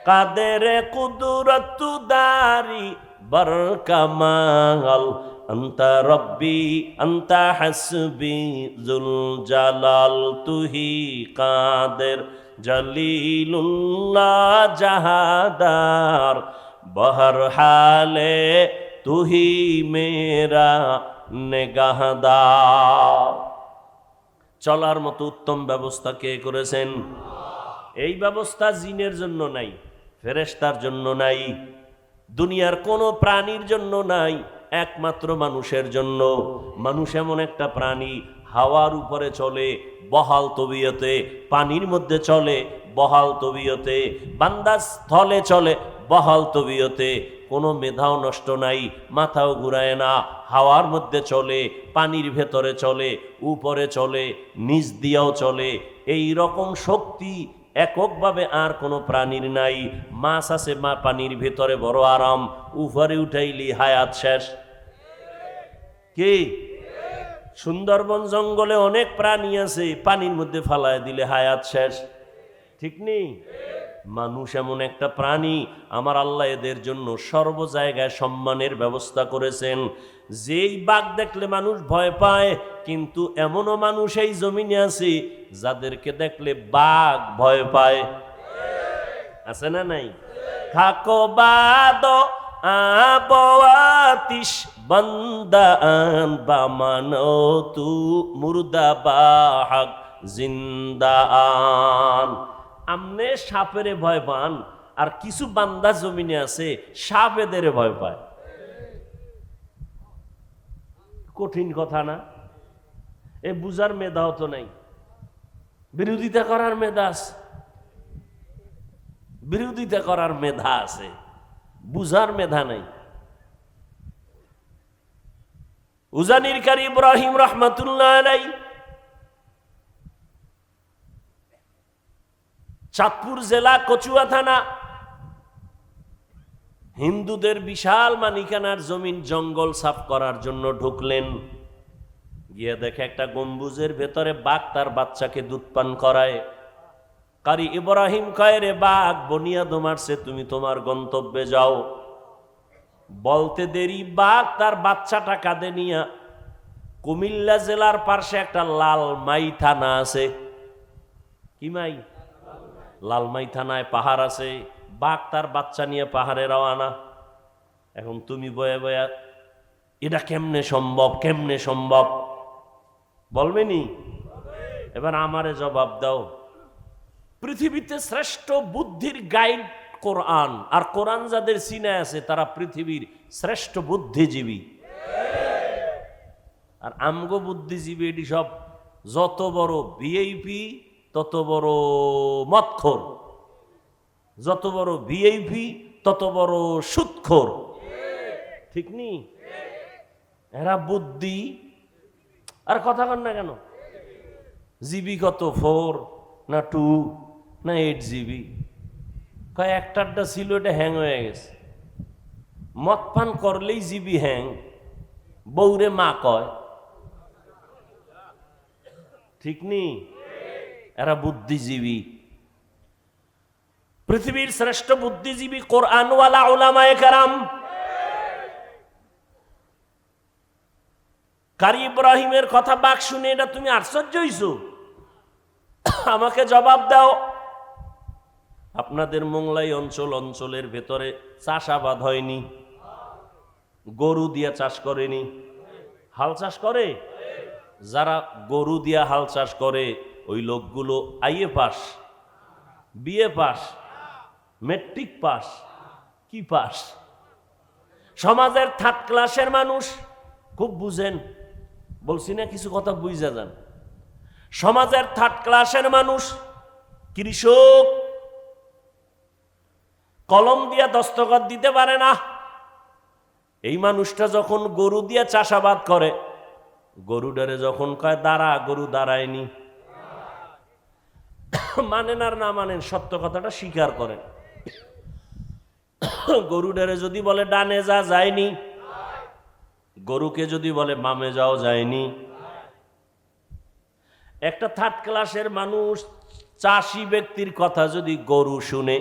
কাদের কুদরত দারি বরকামাল, আন্তা রব্বি আন্তা হাসবি জুল জালাল, তুহি কাদের জলিলুল্লাহ জাহাদার, বহর হালে তুহি মেরা নেগাহদার। চলার মতো উত্তম ব্যবস্থা কে করেছেন? এই ব্যবস্থা জিনের জন্য নাই, ফেরেশতার জন্য নাই, দুনিয়ার কোনো প্রাণীর জন্য নাই, একমাত্র মানুষের জন্য। মানুষ এমন একটা প্রাণী, হাওয়ার উপরে চলে বহাল তবিয়তে, পানির মধ্যে চলে বহাল তবিয়তে, বান্দা স্থলে চলে বহাল তবিয়তে, কোনো মেধাও নষ্ট নাই, মাথাও ঘুরায় না, হাওয়ার মধ্যে চলে, পানির ভেতরে চলে, উপরে চলে, নিচ দিয়েও চলে। এই রকম শক্তি এককভাবে আর কোনো প্রাণীর নাই। মাছ আছে মা পানির ভেতরে বড় আরাম, উপরে উঠাইলি হায়াত শেষ। কি সুন্দরবন জঙ্গলে অনেক প্রাণী আছে, পানির মধ্যে ফালায় দিলে হায়াত শেষ, ঠিক নেই? মানুষ এমন একটা প্রাণী, আমার আল্লাহ এদের জন্য সর্ব জায়গায় সম্মানের ব্যবস্থা করেছেন। যেই বাঘ দেখলে মানুষ ভয় পায়, কিন্তু এমনও মানুষ এই জমিনে আছে যাদেরকে দেখলে বাঘ ভয় পায়, আছে না নাই? খাকো বাদ আবওয়াতিশ বান্দান বামানো তু মুর্দা বাহাক জিন্দান। আমনে সাপেরে ভয় পান, আর কিছু বান্দা জমিনে আছে সাপ এদের ভয় পায়। কঠিন কথা না? এ বুঝার মেধাও তো নাই, বিরোধিতা করার মেধা আছে, বিরোধিতা করার মেধা আছে, বুঝার মেধা নাই। উজানির কারি ইব্রাহিম রহমাতুল্লাহ আলাইহি চাঁদপুর জেলা কচুয়া থানা, হিন্দুদের বিশাল মালিকানার জমিন জঙ্গল সাফ করার জন্য ঢুকলেন। গিয়ে দেখে একটা গম্বুজের ভেতরে বাঘ তার বাচ্চাকে দুধ পান করায়। কারি ইব্রাহিম কয়, রে বাঘ বনিয়াদ মারছে, তুমি তোমার গন্তব্যে যাও। বলতে দেরি, বাঘ তার বাচ্চাটা কাঁধে নিয়া কুমিল্লা জেলার পাশে একটা লালমাই থানা আছে। কি মাই? লালমাই থানায় পাহাড় আছে। বাঘ তার বাচ্চা নিয়ে পাহাড়ে রওয়ানা। এখন তুমি বয়ে বয়া এটা কেমনে সম্ভব, কেমনে সম্ভব বলবেনি? এবার আমারে জবাব দাও। পৃথিবীতে শ্রেষ্ঠ বুদ্ধির গাইড কোরআন, আর কোরআন যাদের সিনায় আছে তারা পৃথিবীর শ্রেষ্ঠ বুদ্ধিজীবী। আর আমগো বুদ্ধিজীবী এটি সব যত বড় ভিআইপি তত বড় মদখোর, যত বড় ভিআইপি তত বড় সুদখোর, ঠিক নি? এরা বুদ্ধি আর কথা কন না কেন? জিবি কত, 4 না 2 না 8 জিবি? কয় একটারটা ছিল, এটা হ্যাং হয়ে গেছে। মদ পান করলেই জিবি হ্যাং, বউরে মা কয়, ঠিক নি? এরা বুদ্ধিজীবী। পৃথিবীর শ্রেষ্ঠ বুদ্ধিজীবী কোরআনওয়ালা উলামায়ে কেরাম। কারি ইব্রাহিমের কথা বাক শুনে এটা তুমি আশ্চর্য হইছো? আমাকে জবাব দাও। আপনাদের মোংলাই অঞ্চলের ভেতরে চাষাবাদ হয়নি? গরু দিয়া চাষ করেনি? হাল চাষ করে? যারা গরু দিয়া হাল চাষ করে ওই লোকগুলো IA pass, BA pass, matric pass, কি পাস? সমাজের 3rd ক্লাসের মানুষ, খুব বুঝেন, বলছি না কিছু কথা বুঝা যান। সমাজের 3rd ক্লাসের মানুষ, কৃষক, কলম দিয়া দস্তখত দিতে পারে না। এই মানুষটা যখন গরু দিয়া চাষাবাদ করে, গরুডারে যখন কয় দাঁড়া, গরু দাঁড়ায়নি। মানেন আর না মানেন, সত্য কথাটা স্বীকার করেন। গরুডারে যদি বলে ডানে যা, যায়নি। গরুকে যদি বলে বামে যাও, যায়নি। একটা 3rd ক্লাসের মানুষ, চাষি ব্যক্তির কথা যদি গরু শুনে,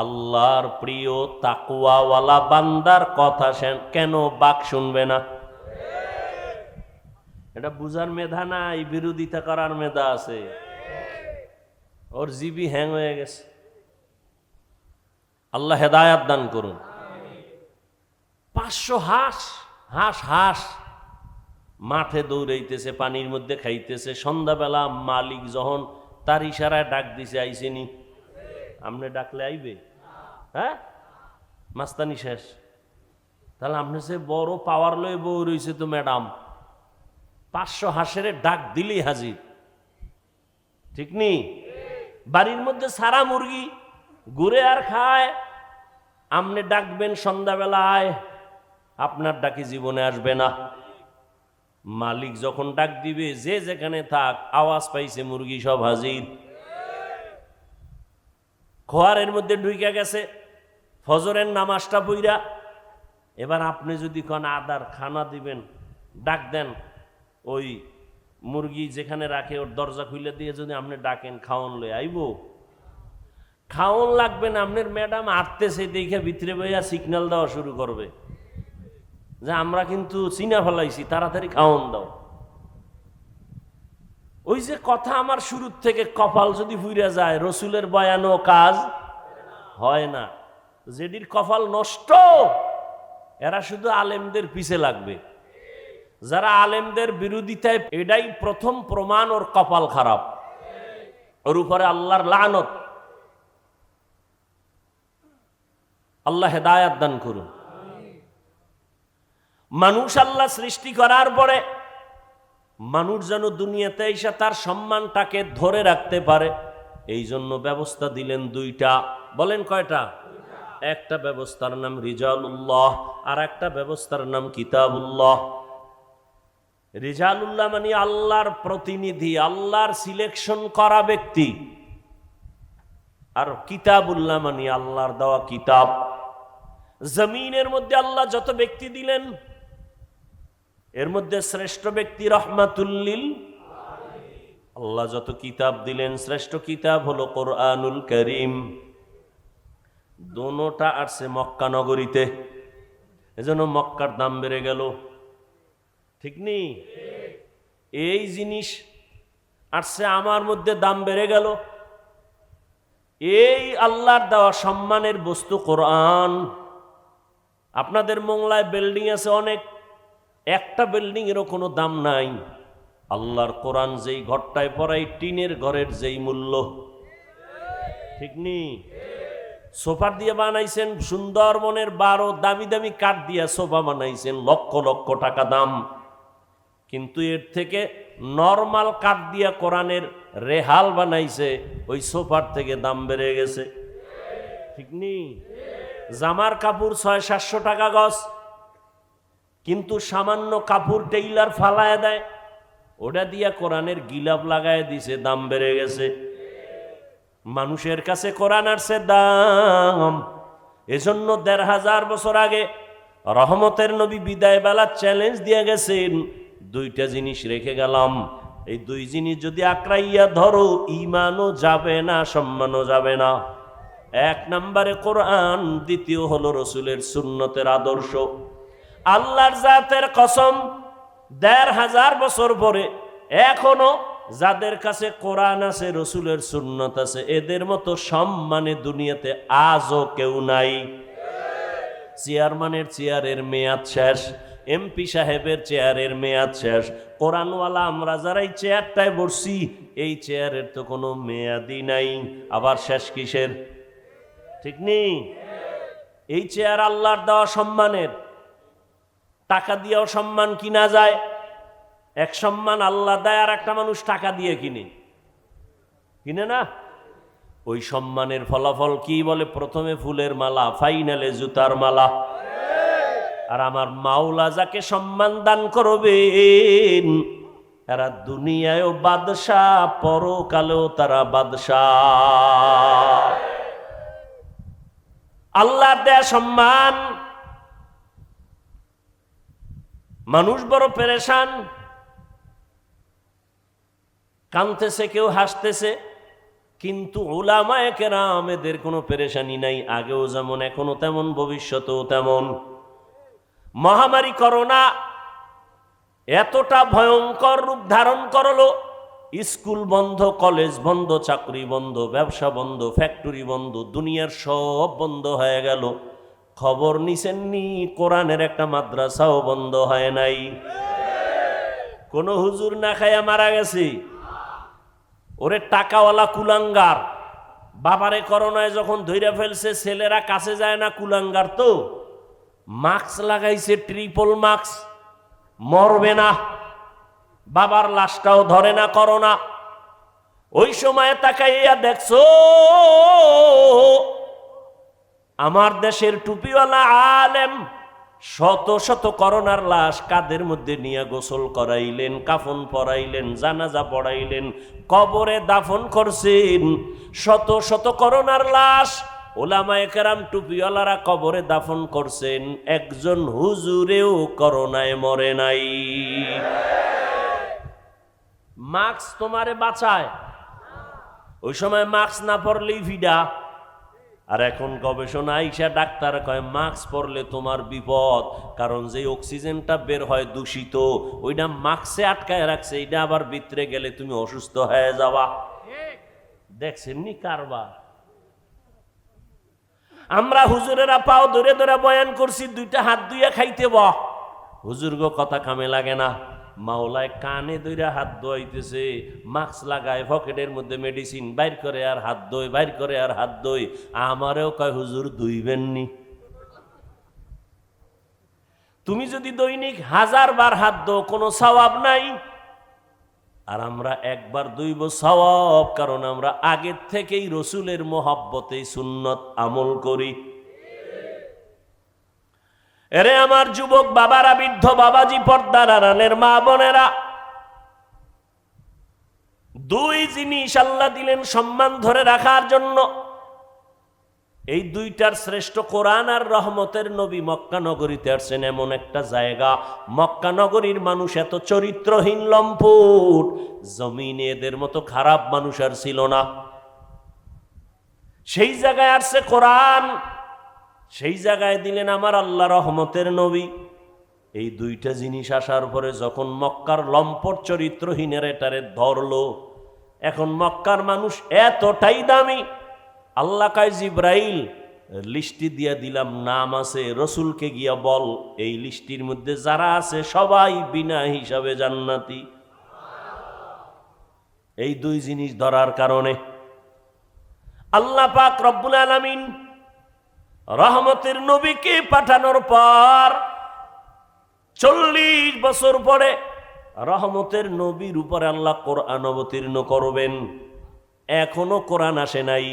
আল্লাহর প্রিয় তাকওয়াওয়ালা বান্দার কথা কেন বাক শুনবে না? এটা বুঝার মেধা নাই, বিরোধিতা করার মেধা আছে। ওর জিবি হ্যাং হয়ে গেছে। আল্লাহ হেদায়াত দান করুন। 500 হাঁস হাঁস হাঁস মাঠে দৌড়াইতেছে, পানির মধ্যে খাইতেছে। সন্ধ্যাবেলা মালিক যখন তার ইশারায় ডাক দিছে, আইসেনি? আপনি ডাকলে আইবে? হ্যাঁ, মাস্তানি শেষ। তাহলে আপনি সে বড় পাওয়ার লয়ে বউ রয়েছে তো ম্যাডাম, 500 হাঁসের ডাক দিলেই হাজির। ঠিক নি? বাড়ির মধ্যে সারা মুরগি ঘুরে আর খায়, আপনি ডাকবেন সন্ধ্যাবেলায়, আপনার ডাকি জীবনে আসবে না। মালিক যখন ডাক দিবে, যে যেখানে থাক, আওয়াজ পাইছে মুরগি সব হাজির। খোয়ারের মধ্যে ঢুইকা গেছে, ফজরের নামাজটা পইরা। এবার আপনি যদি কোন আদার খানা দিবেন, ডাক দেন, ওই মুরগি যেখানে রাখে ওর দরজা খুলে দিয়ে যদি আপনি ডাকেন, খাওয়ান লই আইব? খাওয়ান লাগবে না, আপনার ম্যাডাম আটতেছে দেখে ভিতরে বইয়া সিগন্যাল দেওয়া শুরু করবে যে আমরা কিন্তু চিনা ফেলাইছি, তাড়াতাড়ি খাওয়ান দাও। ওই যে কথা আমার শুরুর থেকে, কপাল যদি ফুইরা যায়, রসুলের বয়ানও কাজ হয় না। যেটির কপাল নষ্ট, এরা শুধু আলেমদের পিছে লাগবে। যারা আলেমদের বিরোধিতায়, এটাই প্রথম প্রমাণ ওর কপাল খারাপ, ওর উপরে আল্লাহর লানত। আল্লাহ হেদায়াত দান করুন। মানুষ আল্লাহ সৃষ্টি করার পরে মানুষ যেন দুনিয়াতে এসে তার সম্মানটাকে ধরে রাখতে পারে, এই জন্য ব্যবস্থা দিলেন 2টা। বলেন কয়টা? একটা ব্যবস্থার নাম রিজালুল্লাহ, আর একটা ব্যবস্থার নাম কিতাবুল্লাহ। রিজালুল্লাহ মানে আল্লাহর প্রতিনিধি, আল্লাহর সিলেকশন করা ব্যক্তি। আর কিতাবুল্লাহ মানে আল্লাহর দেওয়া কিতাব। জমিনের মধ্যে আল্লাহ যত ব্যক্তি দিলেন, এর মধ্যে শ্রেষ্ঠ ব্যক্তি রহমাতুল্লিল। আল্লাহ যত কিতাব দিলেন, শ্রেষ্ঠ কিতাব হলো কোরআনুল কারীম। দোনোটা আসছে মক্কা নগরীতে, এজন্য মক্কার দাম বেড়ে গেল। ঠিক নেই? এই জিনিস আসছে আমার মধ্যে, দাম বেড়ে গেল। এই আল্লাহর দেওয়া সম্মানের বস্তু কোরআন। আপনাদের মোংলায় বিল্ডিং আছে অনেক, একটা বিল্ডিং এরও কোনো দাম নাই। আল্লাহর কোরআন যেই ঘরটায় পড়াই, টিনের ঘরের যেই মূল্য। ঠিক নেই? সোফা দিয়ে বানাইছেন, সুন্দরবনের 12 দামি দামি কাঠ দিয়ে সোফা বানাইছেন, লক্ষ লক্ষ টাকা দাম। কিন্তু এর থেকে নরমাল কাঠ দিয়া কোরআনের রেহাল বানাইছে, ওই সোফার থেকে দাম বেড়ে গেছে। ঠিক নেই? জামার কাপড় 600-700 টাকা গজ, কিন্তু সামান্য কাপড় টেইলার ফালায় দেয়, ওটা দিয়া কোরআনের গিলাপ লাগায় দিছে, দাম বেড়ে গেছে। মানুষের কাছে কোরআন আসছে দাম। এজন্য 1500 বছর আগে রহমতের নবী বিদায় বেলা চ্যালেঞ্জ দিয়ে গেছেন, 2টা জিনিস রেখে গেলাম, এই 2 জিনিস যদি আঁকড়াইয়া ধরো, ঈমানও যাবে না, সম্মানও যাবে না। 1 নম্বরে কোরআন, দ্বিতীয় হলো রসুলের সুন্নতের আদর্শ। আল্লাহর জাতের কসম, 1500 বছর পরে এখনো যাদের কাছে কোরআন আছে, রসুলের সুন্নত আছে, এদের মতো সম্মানে দুনিয়াতে আজও কেউ নাই। চেয়ারম্যানের চেয়ারের মেয়াদ শেষ, এমপি সাহেবের চেয়ারের মেয়াদ শেষ, কোরআনওয়ালা আমরা যারা এই চেয়ারটায় বসছি, এই চেয়ারের তো কোনো মেয়াদই নাই, আবার শেষ কিসের? ঠিক নেই? এই চেয়ার আল্লাহর দেওয়া সম্মানের, টাকা দিয়েও সম্মান কিনা যায়। এক সম্মান আল্লাহ দেয়, আর একটা মানুষ টাকা দিয়ে কিনে না। ওই সম্মানের ফলাফল কি বলে? প্রথমে ফুলের মালা, ফাইনালে জুতার মালা। আর আমার মাওলা যাকে সম্মান দান করবেন, এরা দুনিয়ায়ও বাদশাহ, পরকালেও তারা বাদশাহ। আল্লাহর দেয়া সম্মান। মানুষ বড় পেরেশান, কাঁদতেছে, কেউ হাসতেছে। কিন্তু উলামায়ে কেরাম এদের কোনো পেরেশানি নাই, আগেও যেমন এখনো তেমন, ভবিষ্যতেও তেমন। মহামারী করোনা এতটা ভয়ঙ্কর রূপ ধারণ করলো, স্কুল বন্ধ, কলেজ বন্ধ, চাকরি বন্ধ, ব্যবসা বন্ধ, ফ্যাক্টরি বন্ধ, দুনিয়ার সব বন্ধ হয়ে গেল। খবর নিছেননি কোরআনের একটা মাদ্রাসাও বন্ধ হয় নাই। কোন হুজুর না খায়া মারা গেছে? ওরে টাকাওয়ালা কুলাঙ্গার, বাবারে করোনায় যখন ধইরা ফেলছে, ছেলেরা কাছে যায় না, কুলাঙ্গার তো মাস্ক লাগাইছে, ট্রিপল মাস্ক, মরবে না, বাবার লাশটাও ধরে না করোনা। ওই সময় তাকাইয়া দেখছো আমার দেশের টুপিওয়ালা আলেম শত শত করোনার লাশ কাদের মধ্যে নিয়ে গোসল করাইলেন, কাফন পরাইলেন, জানাজা পড়াইলেন, কবরে দাফন করছেন। শত শত করোনার লাশ ওলামায়ে কেরাম টুপিওয়ালারা কবরে দাফন করছেন, একজন হুজুরেও করোনায় মরে নাই। মাস্ক তোমারে বাঁচায়, ওই সময় মাস্ক না পরলেই ভিডা। আর এখন গবেষণা আইসা ডাক্তার কয় মাস্ক পরলে তোমার বিপদ, কারণ যে অক্সিজেনটা বের হয় দূষিত, ওইটা মাস্কে আটকায় রাখছে, এটা আবার ভিতরে গেলে তুমি অসুস্থ হয়ে যাবা। দেখছেন নি কারবার? আমরা হুজুরেরা পাও ধরে ধরে বয়ান করছি, দুইটা হাত ধুইয়া খাইতে বা হুজুর গো কথা কামে লাগে না। মাওলায় কানে ধইরা হাত ধোয়াইতেছে, মাস্ক লাগায়, পকেটের মধ্যে মেডিসিন বাইর করে আর হাত ধোয়, বাইর করে আর হাত ধোয়। আমারেও কয় হুজুর ধুইবেননি। তুমি যদি দৈনিক 1000 বার হাত ধো কোনো সওয়াব নাই, আর আমরা একবার ধুইব সওয়াব, কারণ আমরা আগের থেকেই রসুলের মোহাব্বতে সুন্নত আমল করি। এরে আমার যুবক বাবারা, বৃদ্ধ বাবাজি, পর্দার আড়ালের মা বোনেরা, দুই জিনিস আল্লাহ দিলেন সম্মান ধরে রাখার জন্য। এই দুইটার শ্রেষ্ঠ কোরআন আর রহমতের নবী মক্কা নগরীতে আসছেন, এমন একটা জায়গা, মক্কা নগরীর মানুষ এত চরিত্রহীন লম্পট, জমিনে এদের মতো খারাপ মানুষ আর ছিল না। সেই জায়গায় আসছে কোরআন, সেই জায়গায় দিলেন আমার আল্লাহ রহমতের নবী। এই দুইটা জিনিস আসার পরে যখন মক্কার লম্পট চরিত্রহীনের এটারে ধরলো, এখন মক্কার মানুষ এতটাই দামি, আল্লাহ কয় জিব্রাইল লিস্টি দিয়া দিলাম, নাম আছে, রসুলকে গিয়া বল এই লিস্টির মধ্যে যারা আছে সবাই বিনা হিসাবে জান্নাতি। এই দুই জিনিস ধরার কারণে আল্লাহ পাক রব্বুল আলামিন রহমতের নবীকে পাঠানোর পর 40 বছর পরে রহমতের নবীর উপরে আল্লাহ কোরআন অবতীর্ণ করবেন। এখনো কোরআন আসে নাই।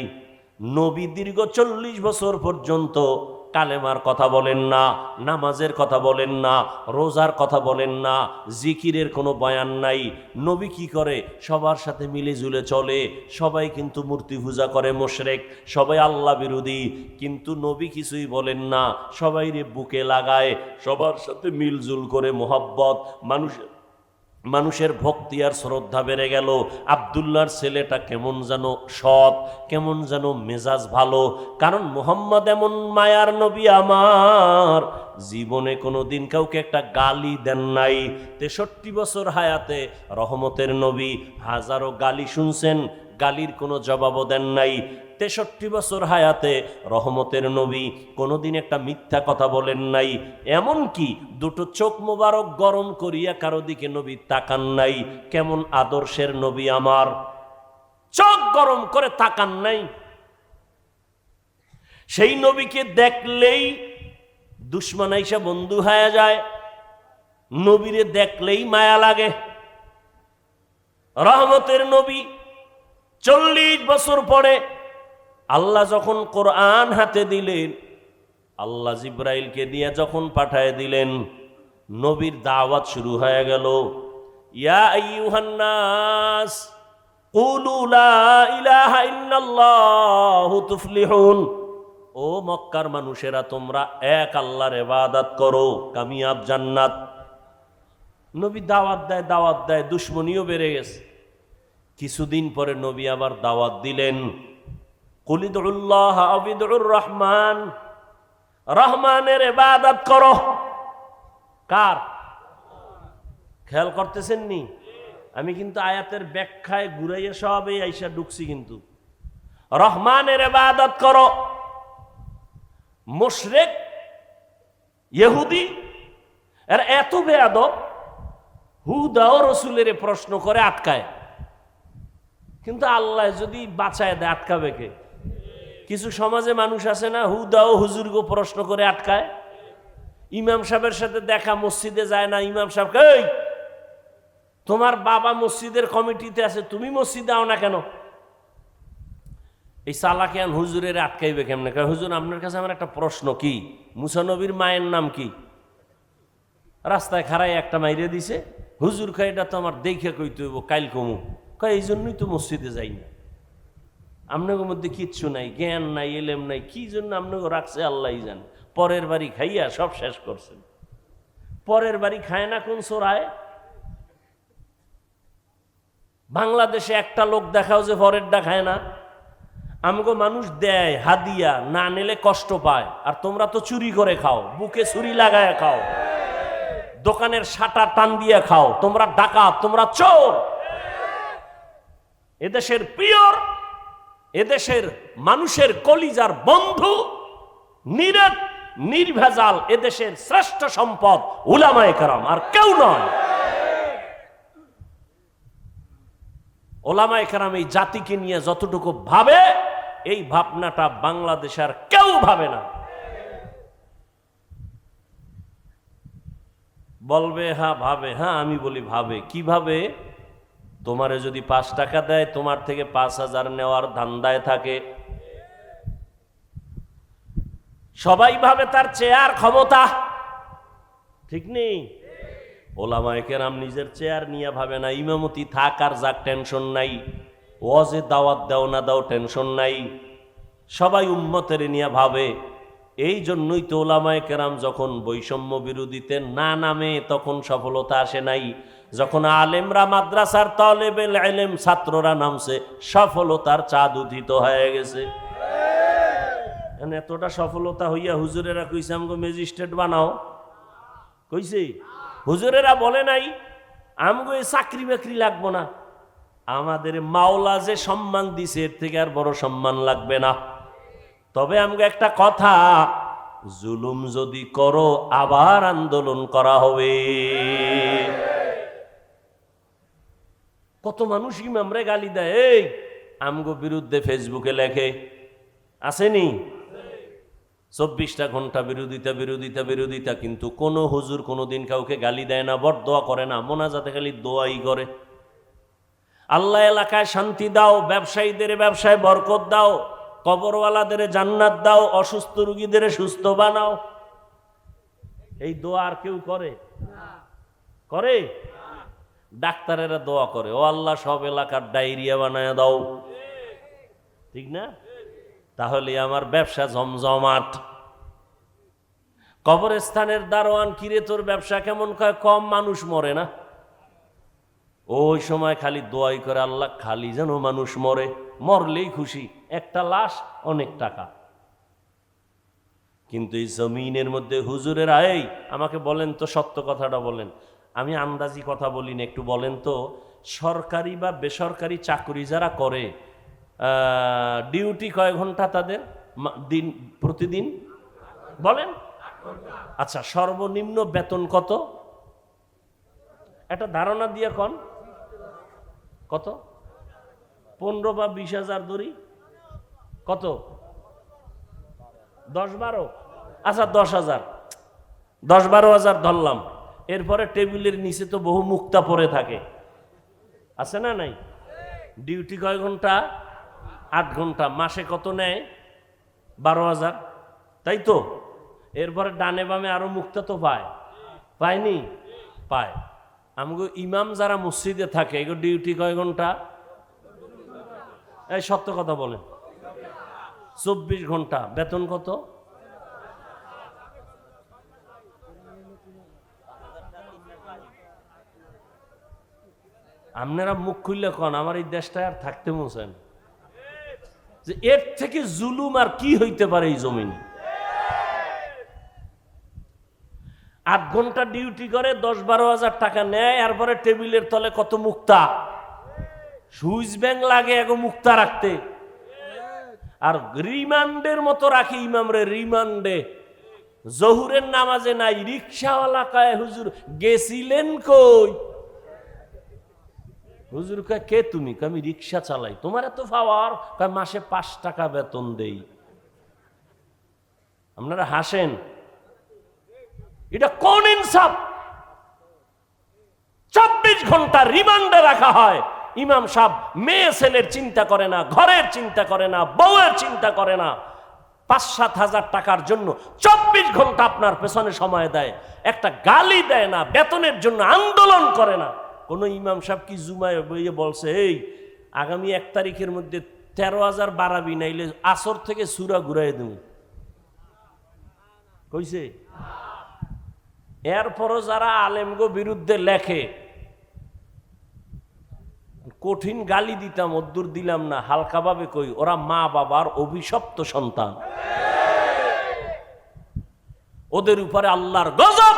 নবী দীর্ঘ 40 বছর পর্যন্ত কালেমার কথা বলেন না, নামাজের কথা বলেন না, রোজার কথা বলেন না, জিকিরের কোনো বয়ান নাই। নবী কি করে? সবার সাথে মিলে ঝুলে চলে। সবাই কিন্তু মূর্তি পূজা করে, মুশরিক, সবাই আল্লাহ বিরোধী, কিন্তু নবী কিছুই বলেন না, সবাইরে বুকে লাগায়, সবার সাথে মিলজুল করে মোহাব্বত, মানুষের ভক্তি আর শ্রদ্ধা বেড়ে গেল। আব্দুল্লাহর ছেলেটা কেমন যেন সৎ, কেমন যেন মেজাজ ভালো, কারণ মুহাম্মদ এমন মায়ার নবী, আমার জীবনে কোনোদিন কাউকে একটা গালি দেন নাই। 63 বছর হায়াতে রহমতের নবী হাজারো গালি শুনছেন, গালির কোনো জবাবও দেন নাই। 63 বছর হায়াতে রহমতের নবী কোনোদিন একটা মিথ্যা কথা বলেন নাই। এমন কি দুটো চোখ মোবারক গরম করিয়া কারো দিকে নবী তাকান নাই। কেমন আদর্শের নবী আমার, চোখ গরম করে তাকান নাই। সেই নবীকে দেখলেই দুশ্মন আইসা বন্ধু হয়ে যায়, নবীরে দেখলেই মায়া লাগে। রহমতের নবী 40 বছর পরে আল্লাহ যখন কোরআন হাতে দিলেন, আল্লাহ জিব্রাইলকে দিয়ে যখন পাঠায় দিলেন, নবীর দাওয়াত শুরু হয়ে গেল। ইয়া আইয়ুহান নাস কুলু লা ইলাহা ইল্লাল্লাহু তুফলিহুন। ও মক্কার মানুষেরা, তোমরা এক আল্লাহর ইবাদত করো, কামিয়াব জান্নাত। নবী দাওয়াত দেয়, দুশ্মনীও বেড়ে গেছে। কিছুদিন পরে নবী আবার দাওয়াত দিলেন, কুলিদুল্লাহ আবিদুর রহমান, রহমানের ইবাদত করো। কার? খেয়াল করতেছেন নি? আমি কিন্তু আয়াতের ব্যাখ্যায় ঘুরাইয়া সবে আইসা ঢুকছি, কিন্তু রহমানের ইবাদত করো। মুশরিক ইহুদি এর এত বেয়াদব, হুদা ও রসুলের প্রশ্ন করে আটকায়, কিন্তু আল্লাহ যদি বাঁচায় দেয় আটকাবে কে? কিছু সমাজে মানুষ আছে না, হুদা ও হুজুরকে প্রশ্ন করে আটকায়। ইমাম সাহেবের সাথে দেখা, মসজিদে যায় না, ইমাম সাহেবকে, এই তোমার বাবা মসজিদের কমিটিতে আছে, তুমি মসজিদে আও না কেন? এই সালাকিয়ান হুজুরের আটকাইবে কেমনে? হুজুর আপনার কাছে আমার একটা প্রশ্ন, কি মুসা নবীর মায়ের নাম কি? রাস্তায় খাড়াই একটা মাইরে দিছে, হুজুর কয় এটা তো আমার দেখে কইতে হইব, কাইল কমু। কয় এই জন্যই তো মসজিদে যাই না। আপনাদের মধ্যে কিচ্ছু নাই, জ্ঞান নাই, এলেম নাই, কি জন্য আপনাকে রাখছে আল্লাহই জান। পরের বাড়ি খাইয়া সব শেষ করছেন। পরের বাড়ি খায় না কোন চোরায়? বাংলাদেশে একটা লোক দেখাও যে পরেরটা খায় না। আমগো মানুষ দেয় হাদিয়া, না নিলে কষ্ট পায়, আর তোমরা তো চুরি করে খাও, বুকে ছুরি লাগায় খাও, দোকানের শাটার টান দিয়ে খাও। তোমরা ডাকাত, তোমরা চোর। এদেশের পিওর, এদেশের মানুষের কলিজার বন্ধু, নিরেট নির্ভেজাল, এদেশের শ্রেষ্ঠ সম্পদ উলামায়ে কেরাম, আর কেউ নয়। উলামায়ে কেরাম এই জাতিকে নিয়ে যতটুকু ভাবে, এই ভাবনাটা বাংলাদেশ আর কেউ ভাবে না। বলবে হ্যাঁ ভাবে, হ্যাঁ আমি বলি ভাবে। কিভাবে? তোমারে যদি 5 টাকা দেয়, তোমার থেকে 5,000 নেওয়ার ধান্দায় থাকে। সবাই ভাবে তার চেয়ার ক্ষমতা, ঠিক নেই? ওলামায়ে কেরাম নিজের চেয়ার নিয়ে ভাবে না, ইমামতি থাক আর যাক টেনশন নাই, ওয়াজে দাওয়াত দাও না দাও টেনশন নাই, সবাই উম্মতের নিয়ে ভাবে। এই জন্যই তো ওলামায়ে কেরাম যখন বৈষম্য বিরোধীতে না নামে তখন সফলতা আসে নাই। যখন আলেমরা মাদ্রাসার তালেবেল ইলম ছাত্ররা নামছে, সফলতার চাঁদ উদিত হয়ে গেছে। এতটা সফলতা হইয়া হুজুরেরা কইছে আমগো ম্যাজিস্ট্রেট বানাও, কইছে? হুজুরেরা বলে নাই আমগো এই চাকরি বাকরি লাগবো না, আমাদের মাওলা যে সম্মান দিছে এর থেকে আর বড় সম্মান লাগবে না। তবে আমগো একটা কথা, জুলুম যদি করো আবার আন্দোলন করা হবে। কত মানুষ ইমামরে গালি দেয়, এই আমগো বিরুদ্ধে ফেসবুকে লেখে, আসেনি? 24টা ঘন্টা বিরোধিতা বিরোধিতা বিরোধিতা, কিন্তু কোনো হুজুর কোনোদিন কাউকে গালি দেয় না, বরদোয়া করে না, মোনাজাতে খালি দোয়াই করে। আল্লাহ এলাকায় শান্তি দাও, ব্যবসায়ীদের ব্যবসায় বরকত দাও, কবরওয়ালাদের জান্নাত দাও, অসুস্থ রোগীদের সুস্থ বানাও। এই দোয়া আর কেউ করে? করে? ডাক্তারেরা দোয়া করে, ও আল্লাহ সব এলাকার ডায়রিয়া বানায় দাও, ঠিক না? তাহলে আমার ব্যবসা জমজমাট। কবরস্থানের দারোয়ান, কিরে তোর ব্যবসা কেমন? কয় কম মানুষ মরে না। ওই সময় খালি দোয়াই করে, আল্লাহ খালি যেন মানুষ মরে, মরলেই খুশি, একটা লাশ অনেক টাকা। কিন্তু এই জমিনের মধ্যে হুজুরেরা, এই আমাকে বলেন তো, সত্য কথাটা বলেন, আমি আন্দাজি কথা বলি না, একটু বলেন তো, সরকারি বা বেসরকারি চাকরি যারা করে, ডিউটি কয় ঘন্টা তাদের দিন প্রতিদিন? বলেন। আচ্ছা, সর্বনিম্ন বেতন কত? একটা ধারণা দিয়ে কন, কত? 15 বা 20,000 ধরি, কত? 10-12? আচ্ছা 10,000, 10-12,000 ধরলাম। এরপরে টেবিলের নিচে তো বহু মুক্তা পড়ে থাকে, আছে না নাই? ডিউটি কয় ঘন্টা? 8 ঘন্টা। মাসে কত নেয়? 12,000, তাই তো? এরপরে ডানে বামে আরো মুক্তা তো পায়, পায়নি? পায়। আমগো ইমাম যারা মসজিদে থাকে, এগুলো ডিউটি কয় ঘন্টা? এই সত্য কথা বলেন। 24 ঘন্টা। বেতন কত? আপনারা মুখ খুললে কন আমার এই দেশটায় আর থাকতে মোছেন যে এর থেকে জুলুম আর কি হইতে পারে এই জমিনে। 8 ঘন্টা ডিউটি করে 10-12 হাজার টাকা নেয়, এরপরে টেবিলের তলে কত মুক্তা, সুইচ ব্যাংক লাগে এগো মুক্তা রাখতে, আর রিমান্ডের মতো রাখি ইমামরে রিমান্ডে। জহুরের নামাজে নাই, রিক্সাওয়ালা কয় হুজুর গেছিলেন কই? হুজুর কয় কে তুমি? আমি রিক্সা চালাই। তোমার এত পাওয়ার? কয় মাসে 5 টাকা বেতন দেই। আপনারা হাসেন, এটা কোন ইনসাফ? 24 ঘন্টা রিমান্ডে রাখা হয়। ইমাম সাহেব মেয়ে ছেলের চিন্তা করে না, ঘরের চিন্তা করে না, বউয়ের চিন্তা করে না, 5-7 হাজার টাকার জন্য 24 ঘন্টা আপনার পেছনে সময় দেয়, একটা গালি দেয় না, বেতনের জন্য আন্দোলন করে না। কোন ইমাম সাহেব কি জুমায় বইয়ে বলছে এই আগামী 1 তারিখের মধ্যে 13,000 বাড়াবি, নাইলে আসর থেকে সূরা ঘুরাই দেব? কইছে? এরপরও যারা আলেমগো বিরুদ্ধে লেখে, কঠিন গালি দিতাম, অদ্দুর দিলাম না, হালকাভাবে কই, ওরা মা বাবার অভিশপ্ত সন্তান, ওদের উপরে আল্লাহর গজব।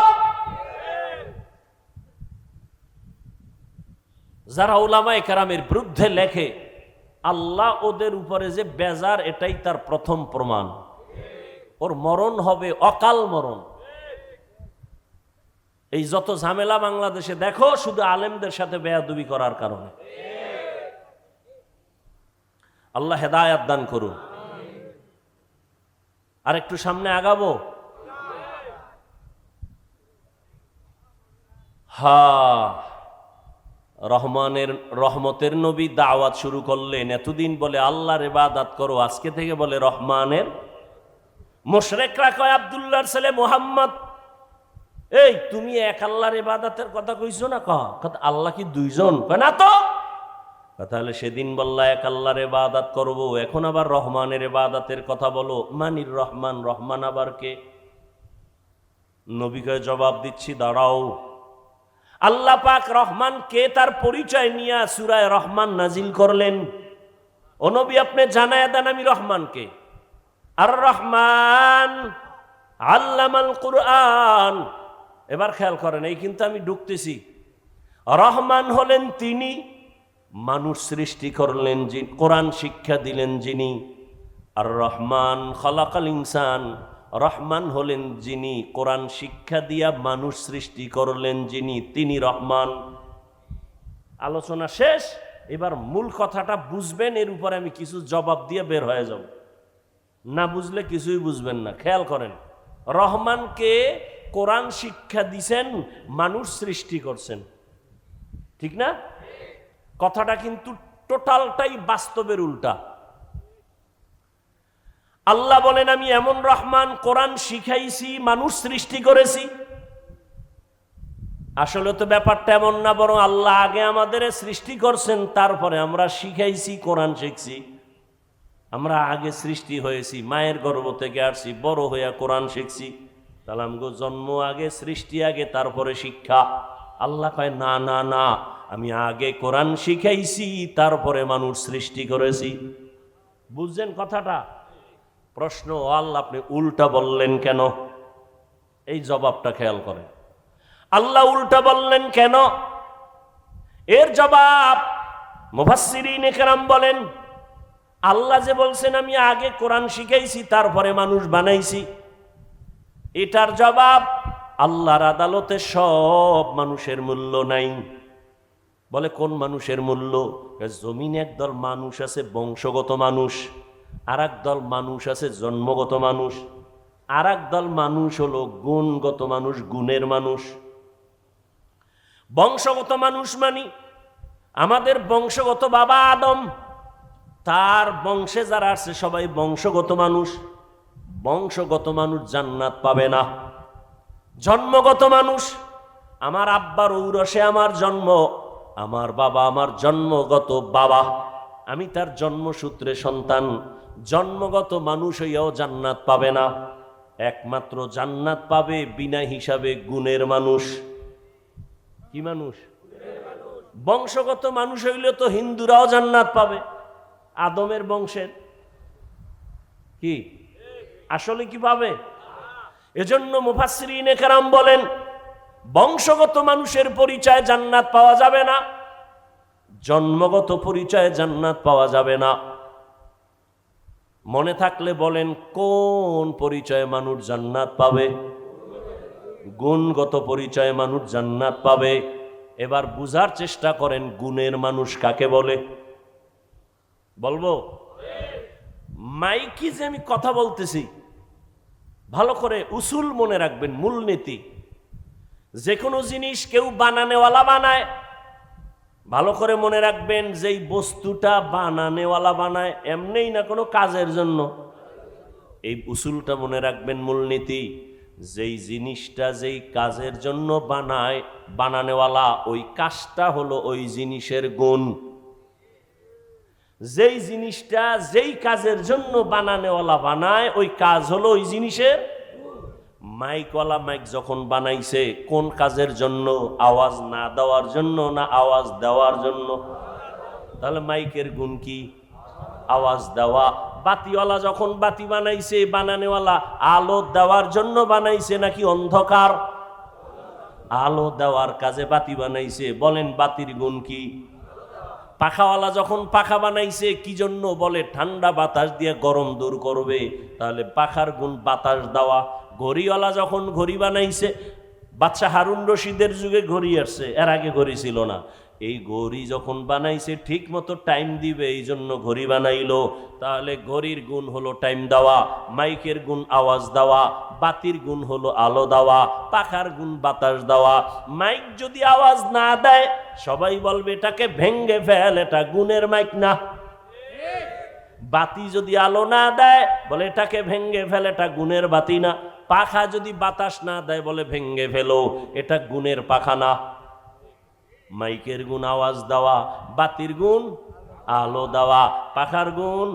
যারা উলামায়ে কেরামের বিরুদ্ধে লেখে, আল্লাহ ওদের উপরে যে বেজার, এটাই তার প্রথম প্রমাণ। ওর মরণ হবে অকাল মরণ। এই যত ঝামেলা বাংলাদেশে দেখো, শুধু আলেমদের সাথে বেয়াদবি করার কারণে। আল্লাহ হেদায়েত দান করুন। আর একটু সামনে আগাবো। রহমতের নবী দাওয়াত শুরু করলেন। এতদিন বলে আল্লাহর ইবাদত করো, আজকে থেকে বলে রহমানের। মুশরিকরা কয় আব্দুল্লাহর ছেলে মুহাম্মদ, এই তুমি এক আল্লাহর ইবাদতের কথা কইছো না? কথা আল্লাহ কি 2 জন? কয় না তো। তাহলে সেদিন বললা এক আল্লাহর ইবাদত করব, এখন আবার রহমানের ইবাদতের কথা বলো। মানির রহমান, রহমান আবার কে? নবীকে জবাব দিচ্ছি, দাঁড়াও। আল্লাহ পাক রহমান কে তার পরিচয় নিয়ে সূরা রহমান নাজিল করলেন। ও নবী আপনি জানায়া দেন আমি রহমান কে। আর রহমান আল্লামাল কুরআন। এবার খেয়াল করেন, এই কিন্তু আমি ঢুকতেছি। রহমান হলেন তিনি, মানুষ সৃষ্টি করলেন, যিনি কোরআন শিক্ষা দিলেন যিনি। আর রহমান খালাকাল ইনসান, রহমান হলেন যিনি কোরআন শিক্ষা দিয়া মানুষ সৃষ্টি করলেন যিনি, তিনি রহমান। আলোচনা শেষ। এবার মূল কথাটা বুঝবেন, এর উপরে আমি কিছু জবাব দিয়ে বের হয়ে যাব। না বুঝলে কিছুই বুঝবেন না। খেয়াল করেন, রহমানকে কোরআন শিক্ষা দিছেন, মানুষ সৃষ্টি করছেন, ঠিক না? কথাটা কিন্তু টোটালটাই বাস্তবের উল্টা। আল্লাহ বলেন আমি এমন রহমান, কোরআন শিখাইছি, মানুষ সৃষ্টি করেছি। আসলে তো ব্যাপারটা এমন না, বরং আল্লাহ আগে আমাদের সৃষ্টি করছেন, তারপরে আমরা শিখাইছি, কোরআন শিখছি। আমরা আগে সৃষ্টি হয়েছি, মায়ের গর্ভ থেকে আসছি, বড় হইয়া কোরআন শিখছি। তাহলে আমগো জন্ম আগে, সৃষ্টি আগে, তারপরে শিক্ষা। আল্লাহ কয় না না না, আমি আগে কোরআন শিখাইছি, তারপরে মানুষ সৃষ্টি করেছি। বুঝছেন কথাটা? প্রশ্ন, আল্লাহ আপনি উল্টা বললেন কেন? এই জবাবটা খেয়াল করেন, আল্লাহ উল্টা বললেন কেন? এর জবাব মুফাসসিরিনে কেরাম বলেন, আল্লাহ যে বলছেন আমি আগে কোরআন শিখাইছি, তারপরে মানুষ বানাইছি, এটার জবাব আল্লাহর আদালতে সব মানুষের মূল্য নাই। বলে কোন মানুষের মূল্য? জমিনে একদল মানুষ আছে বংশগত মানুষ, আর একদল মানুষ আছে জন্মগত মানুষ, আর একদল মানুষ হলো গুণগত মানুষ, গুণের মানুষ। বংশগত মানুষ মানি আমাদের বংশগত বাবা আদম, তার বংশে যারা আছে সবাই বংশগত মানুষ। বংশগত মানুষ জান্নাত পাবে না। জন্মগত মানুষ, আমার আব্বার ঔরসে আমার জন্ম, আমার বাবা আমার জন্মগত বাবা, আমি তার জন্মসূত্রে সন্তান। জন্মগত মানুষ হইয়াও জান্নাত পাবে না। একমাত্র জান্নাত পাবে বিনা হিসাবে গুণের মানুষ। কি মানুষ? বংশগত মানুষ হইলে তো হিন্দুরাও জান্নাত পাবে, আদমের বংশের। কি আসলে কি পাবে? এজন্য মুফাসসিরিনে কেরাম বলেন, বংশগত মানুষের পরিচয় জান্নাত পাওয়া যাবে না, জন্মগত পরিচয়ে জান্নাত পাওয়া যাবে না। মনে থাকলে বলেন, কোন পরিচয়ে মানুষ জান্নাত পাবে? গুণগত পরিচয়ে মানুষ জান্নাত পাবে। এবার বুঝার চেষ্টা করেন, গুণের মানুষ কাকে বলে? বলবো? মাইকি যে আমি কথা বলতেছি, ভালো করে উসুল মনে রাখবেন, মূলনীতি। যে কোনো জিনিস কেউ বানানেওয়ালা বানায়, ভালো করে মনে রাখবেন, যেই বস্তুটা বানানেওয়ালা বানায় এমনিই না, কোনো কাজের জন্য। এই উসুলটা মনে রাখবেন, মূলনীতি। যেই জিনিসটা যেই কাজের জন্য বানায় বানানেওয়ালা, ওই কাজটা হলো ওই জিনিসের গুণ। যেই জিনিসটা যেই কাজের জন্য বানানেওয়ালা বানায়, ওই কাজ হলো ওই জিনিসের। মাইকওয়ালা মাইক যখন বানাইছে, কোন কাজের জন্য? আওয়াজ না দেওয়ার জন্য না আওয়াজ দেওয়ার জন্য? তাহলে মাইকের গুণ কি? আওয়াজ দেওয়া। বাতিওয়ালা যখন বাতি বানাইছে, বানানেওয়ালা আলো দেওয়ার জন্য বানাইছে নাকি অন্ধকার? আলো দেওয়ার কাজে বাতি বানাইছে, বলেন বাতির গুণ কি? পাখাওয়ালা যখন পাখা বানাইছে কি জন্য? বলে ঠান্ডা বাতাস দিয়ে গরম দূর করবে, তাহলে পাখার গুণ বাতাস দেওয়া। ঘড়িওয়ালা যখন ঘড়ি বানাইছে, বাদশাহ হারুন রশিদের যুগে ঘড়ি আসছে, এর আগে ঘড়ি ছিল না। এই ঘড়ি যখন বানাইছে ঠিক মতো টাইম দিবে, এই জন্য ঘড়ি বানাইলো। তাহলে ঘড়ির গুণ হলো টাইম দেওয়া, মাইকের গুণ আওয়াজ দেওয়া, বাতির গুণ হলো আলো দেওয়া, পাখার গুণ বাতাস দেওয়া। মাইক যদি আওয়াজ না দেয়, সবাই বলবে এটাকে ভেঙ্গে ফেল, এটা গুণের মাইক না। বাতি যদি আলো না দেয়, বলে এটাকে ভেঙ্গে ফেল, এটা গুণের বাতি না। পাখা যদি বাতাস না দেয়, বলে ভেঙ্গে ফেলো, এটা গুণের পাখা না। মাইকের গুণ আওয়াজ দেওয়া, বাতির গুণ আলো দেওয়া, পাখার গুণ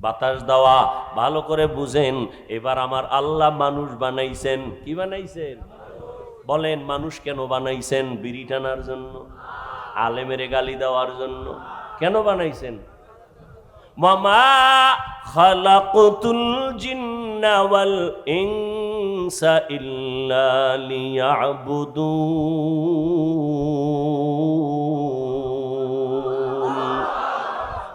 বাতাস দেওয়া। ভালো করে বুঝেন। এবার আমার আল্লাহ মানুষ বানাইছেন, কি বানাইছেন? বলেন মানুষ কেন বানাইছেন? বিড়ি টানার জন্য? আলেমের গালি দেওয়ার জন্য? কেন বানাইছেন? মামা খালাকতুল জিন্না ওয়াল ইনসা ইল্লা লিয়াবুদুন।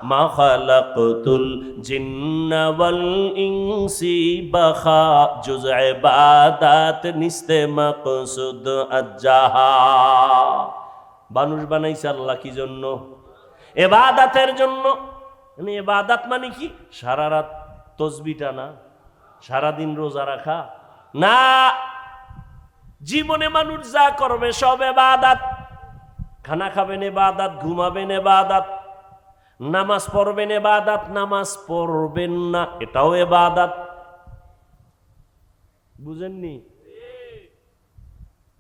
মা খালাকতুল জিন্না ওয়াল ইনসি বাখা জুজ ইবাদাত নিস্তে মাকসুদ আজ্জাহা। মানুষ বানাইছে আল্লাহ কি জন্য? ইবাদতের জন্য। ইবাদত মানে কি? সারা রাত তসবিহ টানা, সারাদিন রোজা রাখা না। জীবনে মানুষ যা করবে সব ইবাদত। খানা খাবেন ইবাদত, ঘুমাবেন ইবাদত, নামাজ পড়বেন ইবাদত, নামাজ পড়বেন না এটাও ইবাদত। বুঝেননি?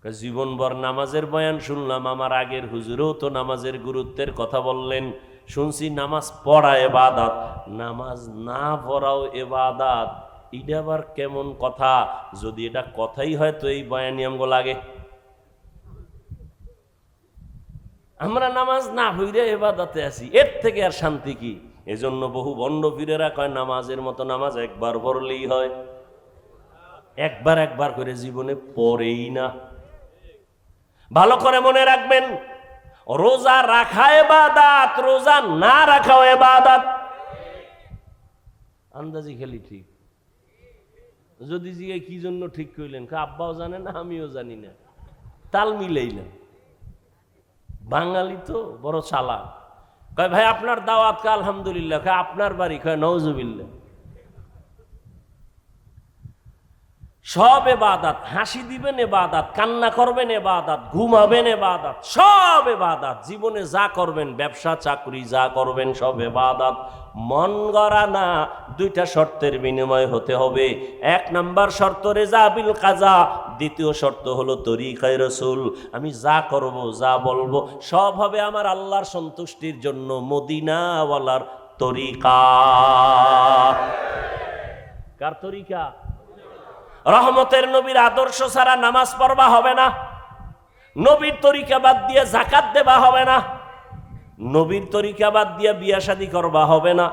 জীবনভর নামাজের বয়ান শুনলাম, আমার আগের হুজুরও তো নামাজের গুরুত্বের কথা বললেন, শুনছি নামাজ পড়া ইবাদত, নামাজ না পড়াও ইবাদত। এটা আবার কেমন কথা? যদি এটা কথাই হয় তো এই বয়ানি আমগো লাগে। আমরা নামাজ না পড়ে ইবাদতে আছি, এর থেকে আর শান্তি কি? এজন্য বহু বন্ড পীরেরা কয় নামাজের মতো নামাজ একবার পড়লেই হয়। একবার একবার করে জীবনে পড়েই না। ভালো করে মনে রাখবেন, রোজা রাখা ইবাদত, রোজা না রাখাও ইবাদত। আন্দাজি খেলি ঠিক। যদি জিজ্ঞাসা কি জন্য ঠিক কইলেন, আব্বাও জানে না আমিও জানি না, তাল মিলাইলাম। বাঙালি তো বড় চালাক। কয় ভাই আপনার দাওয়াত? কা আলহামদুলিল্লাহ। কয় আপনার বাড়ি? কয় নওজুবিল্লাহ। সব ইবাদত। হাসি দিবেন ইবাদত, কান্না করবেন ইবাদত, ঘুমাবেন ইবাদত, সব ইবাদত। জীবনে যা করবেন, ব্যবসা চাকরি যা করবেন, সব ইবাদত। মন গড়া না। দুইটা শর্তের বিনিময় হতে হবে। এক নাম্বার শর্ত রেজা বিল কাজা, দ্বিতীয় শর্ত হলো তরিকায়ে রাসূল। আমি যা করব, যা বলবো, সব হবে আমার আল্লাহর সন্তুষ্টির জন্য, মদিনাওয়ালার তরিকা। কার তরিকা? রহমতের নবীর আদর্শ ছাড়া নামাজ পড়বা হবে না। নবীর তরিকা বাদ দিয়ে যাকাত দেবা হবে না, নবীর তরিকা বাদ দিয়ে বিয়া শাদী করবা হবে না,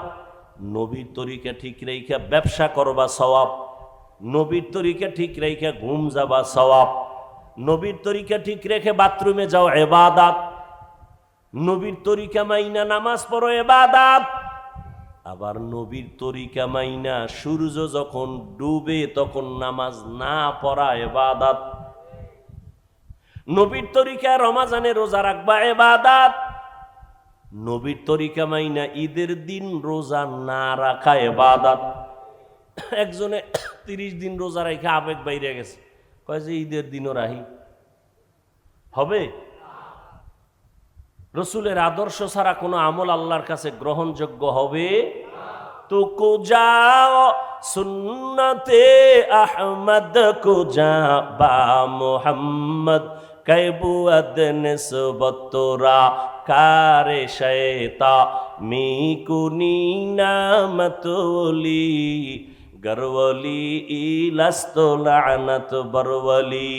নবীর তরিকা ঠিক রেখা ব্যবসা করবা সওয়াব, নবীর তরিকা ঠিক রেখে ঘুম যাবা সওয়াব, নবীর তরিকা ঠিক রেখে বাথরুমে যাও ইবাদত, নবীর তরিকা মাইনা নামাজ পড়ো ইবাদত। আবার নবীর তরিকা মাইনা সূর্য যখন ডুবে তখন নামাজ না পড়া ইবাদত। নবীর তরিকা রমজানে রোজা রাখবা ইবাদত, নবীর তরিকা মাইনা ঈদের দিন রোজা না রাখা ইবাদত। একজনে 30 দিন রোজা রেখে আবেগ বাইরে গেছে, কয় যে ঈদের দিনও রাহি হবে? রসুলের আদর্শ ছাড়া কোনো আমল আল্লাহর কাছে গ্রহণযোগ্য হবে? তো যাও সুন্নতে আহমদ কো যা বা মোহাম্মদ কৈবুয়াদ নিসবতরা কারে শয়তা মিকুনি নামতলি গরওয়ালি ইলাস্তো লানাত বরওয়ালি।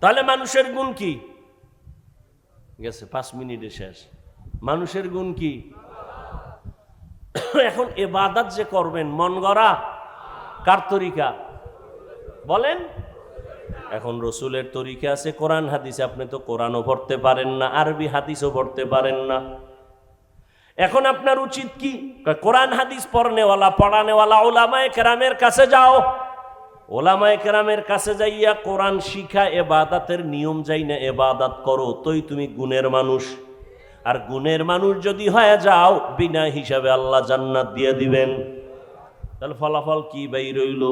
তাহলে মানুষের গুণ কি? গেছে 5 মিনিটে শেষ। মানুষের গুণ কি? এখন ইবাদত যে করবেন মন গড়া কার তরিকা বলেন? এখন রসুলের তরিকা আছে কোরআন হাদিসে, আপনি তো কোরআনও পড়তে পারেন না, আরবি হাদিসও পড়তে পারেন না। এখন আপনার উচিত কি? কোরআন হাদিস পড়নেওয়ালা পড়ানেওয়ালা ওলামায়ে কেরামের কাছে যাও, ওলামায়ে কেরামের কাছে যাইয়া কোরআন শিখা ইবাদতের নিয়ম যাই না ইবাদত করো, তোই তুমি গুণের মানুষ। আর গুণের মানুষ যদি হয়ে যাও বিনা হিসাবে আল্লাহ জান্নাত দিয়ে দিবেন। তাহলে ফলাফল কি বাই রইল?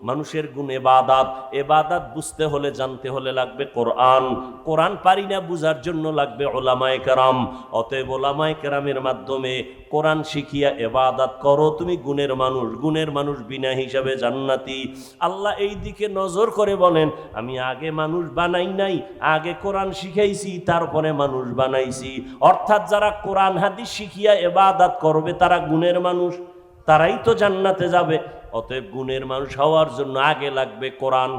মানুষের গুণ ইবাদত, ইবাদত বুঝতে হলে জানতে হলে লাগবে কোরআন, কোরআন পারি না বুঝার জন্য লাগবে ওলামায়ে কেরাম। অতএব ওলামায়ে কেরামের মাধ্যমে কোরআন শিখিয়া ইবাদত করো, তুমি গুণের মানুষ, গুণের মানুষ বিনা হিসাবে জান্নাতি। আল্লাহ এই দিকে নজর করে বলেন, আমি আগে মানুষ বানাই নাই, আগে কোরআন শিখাইছি তারপরে মানুষ বানাইছি। অর্থাৎ যারা কোরআন হাদিস শিখিয়া ইবাদত করবে তারা গুণের মানুষ, তারাই তো জান্নাতে যাবে। অতএব গুণের মানুষ হওয়ার জন্য আগে লাগবে কোরআন,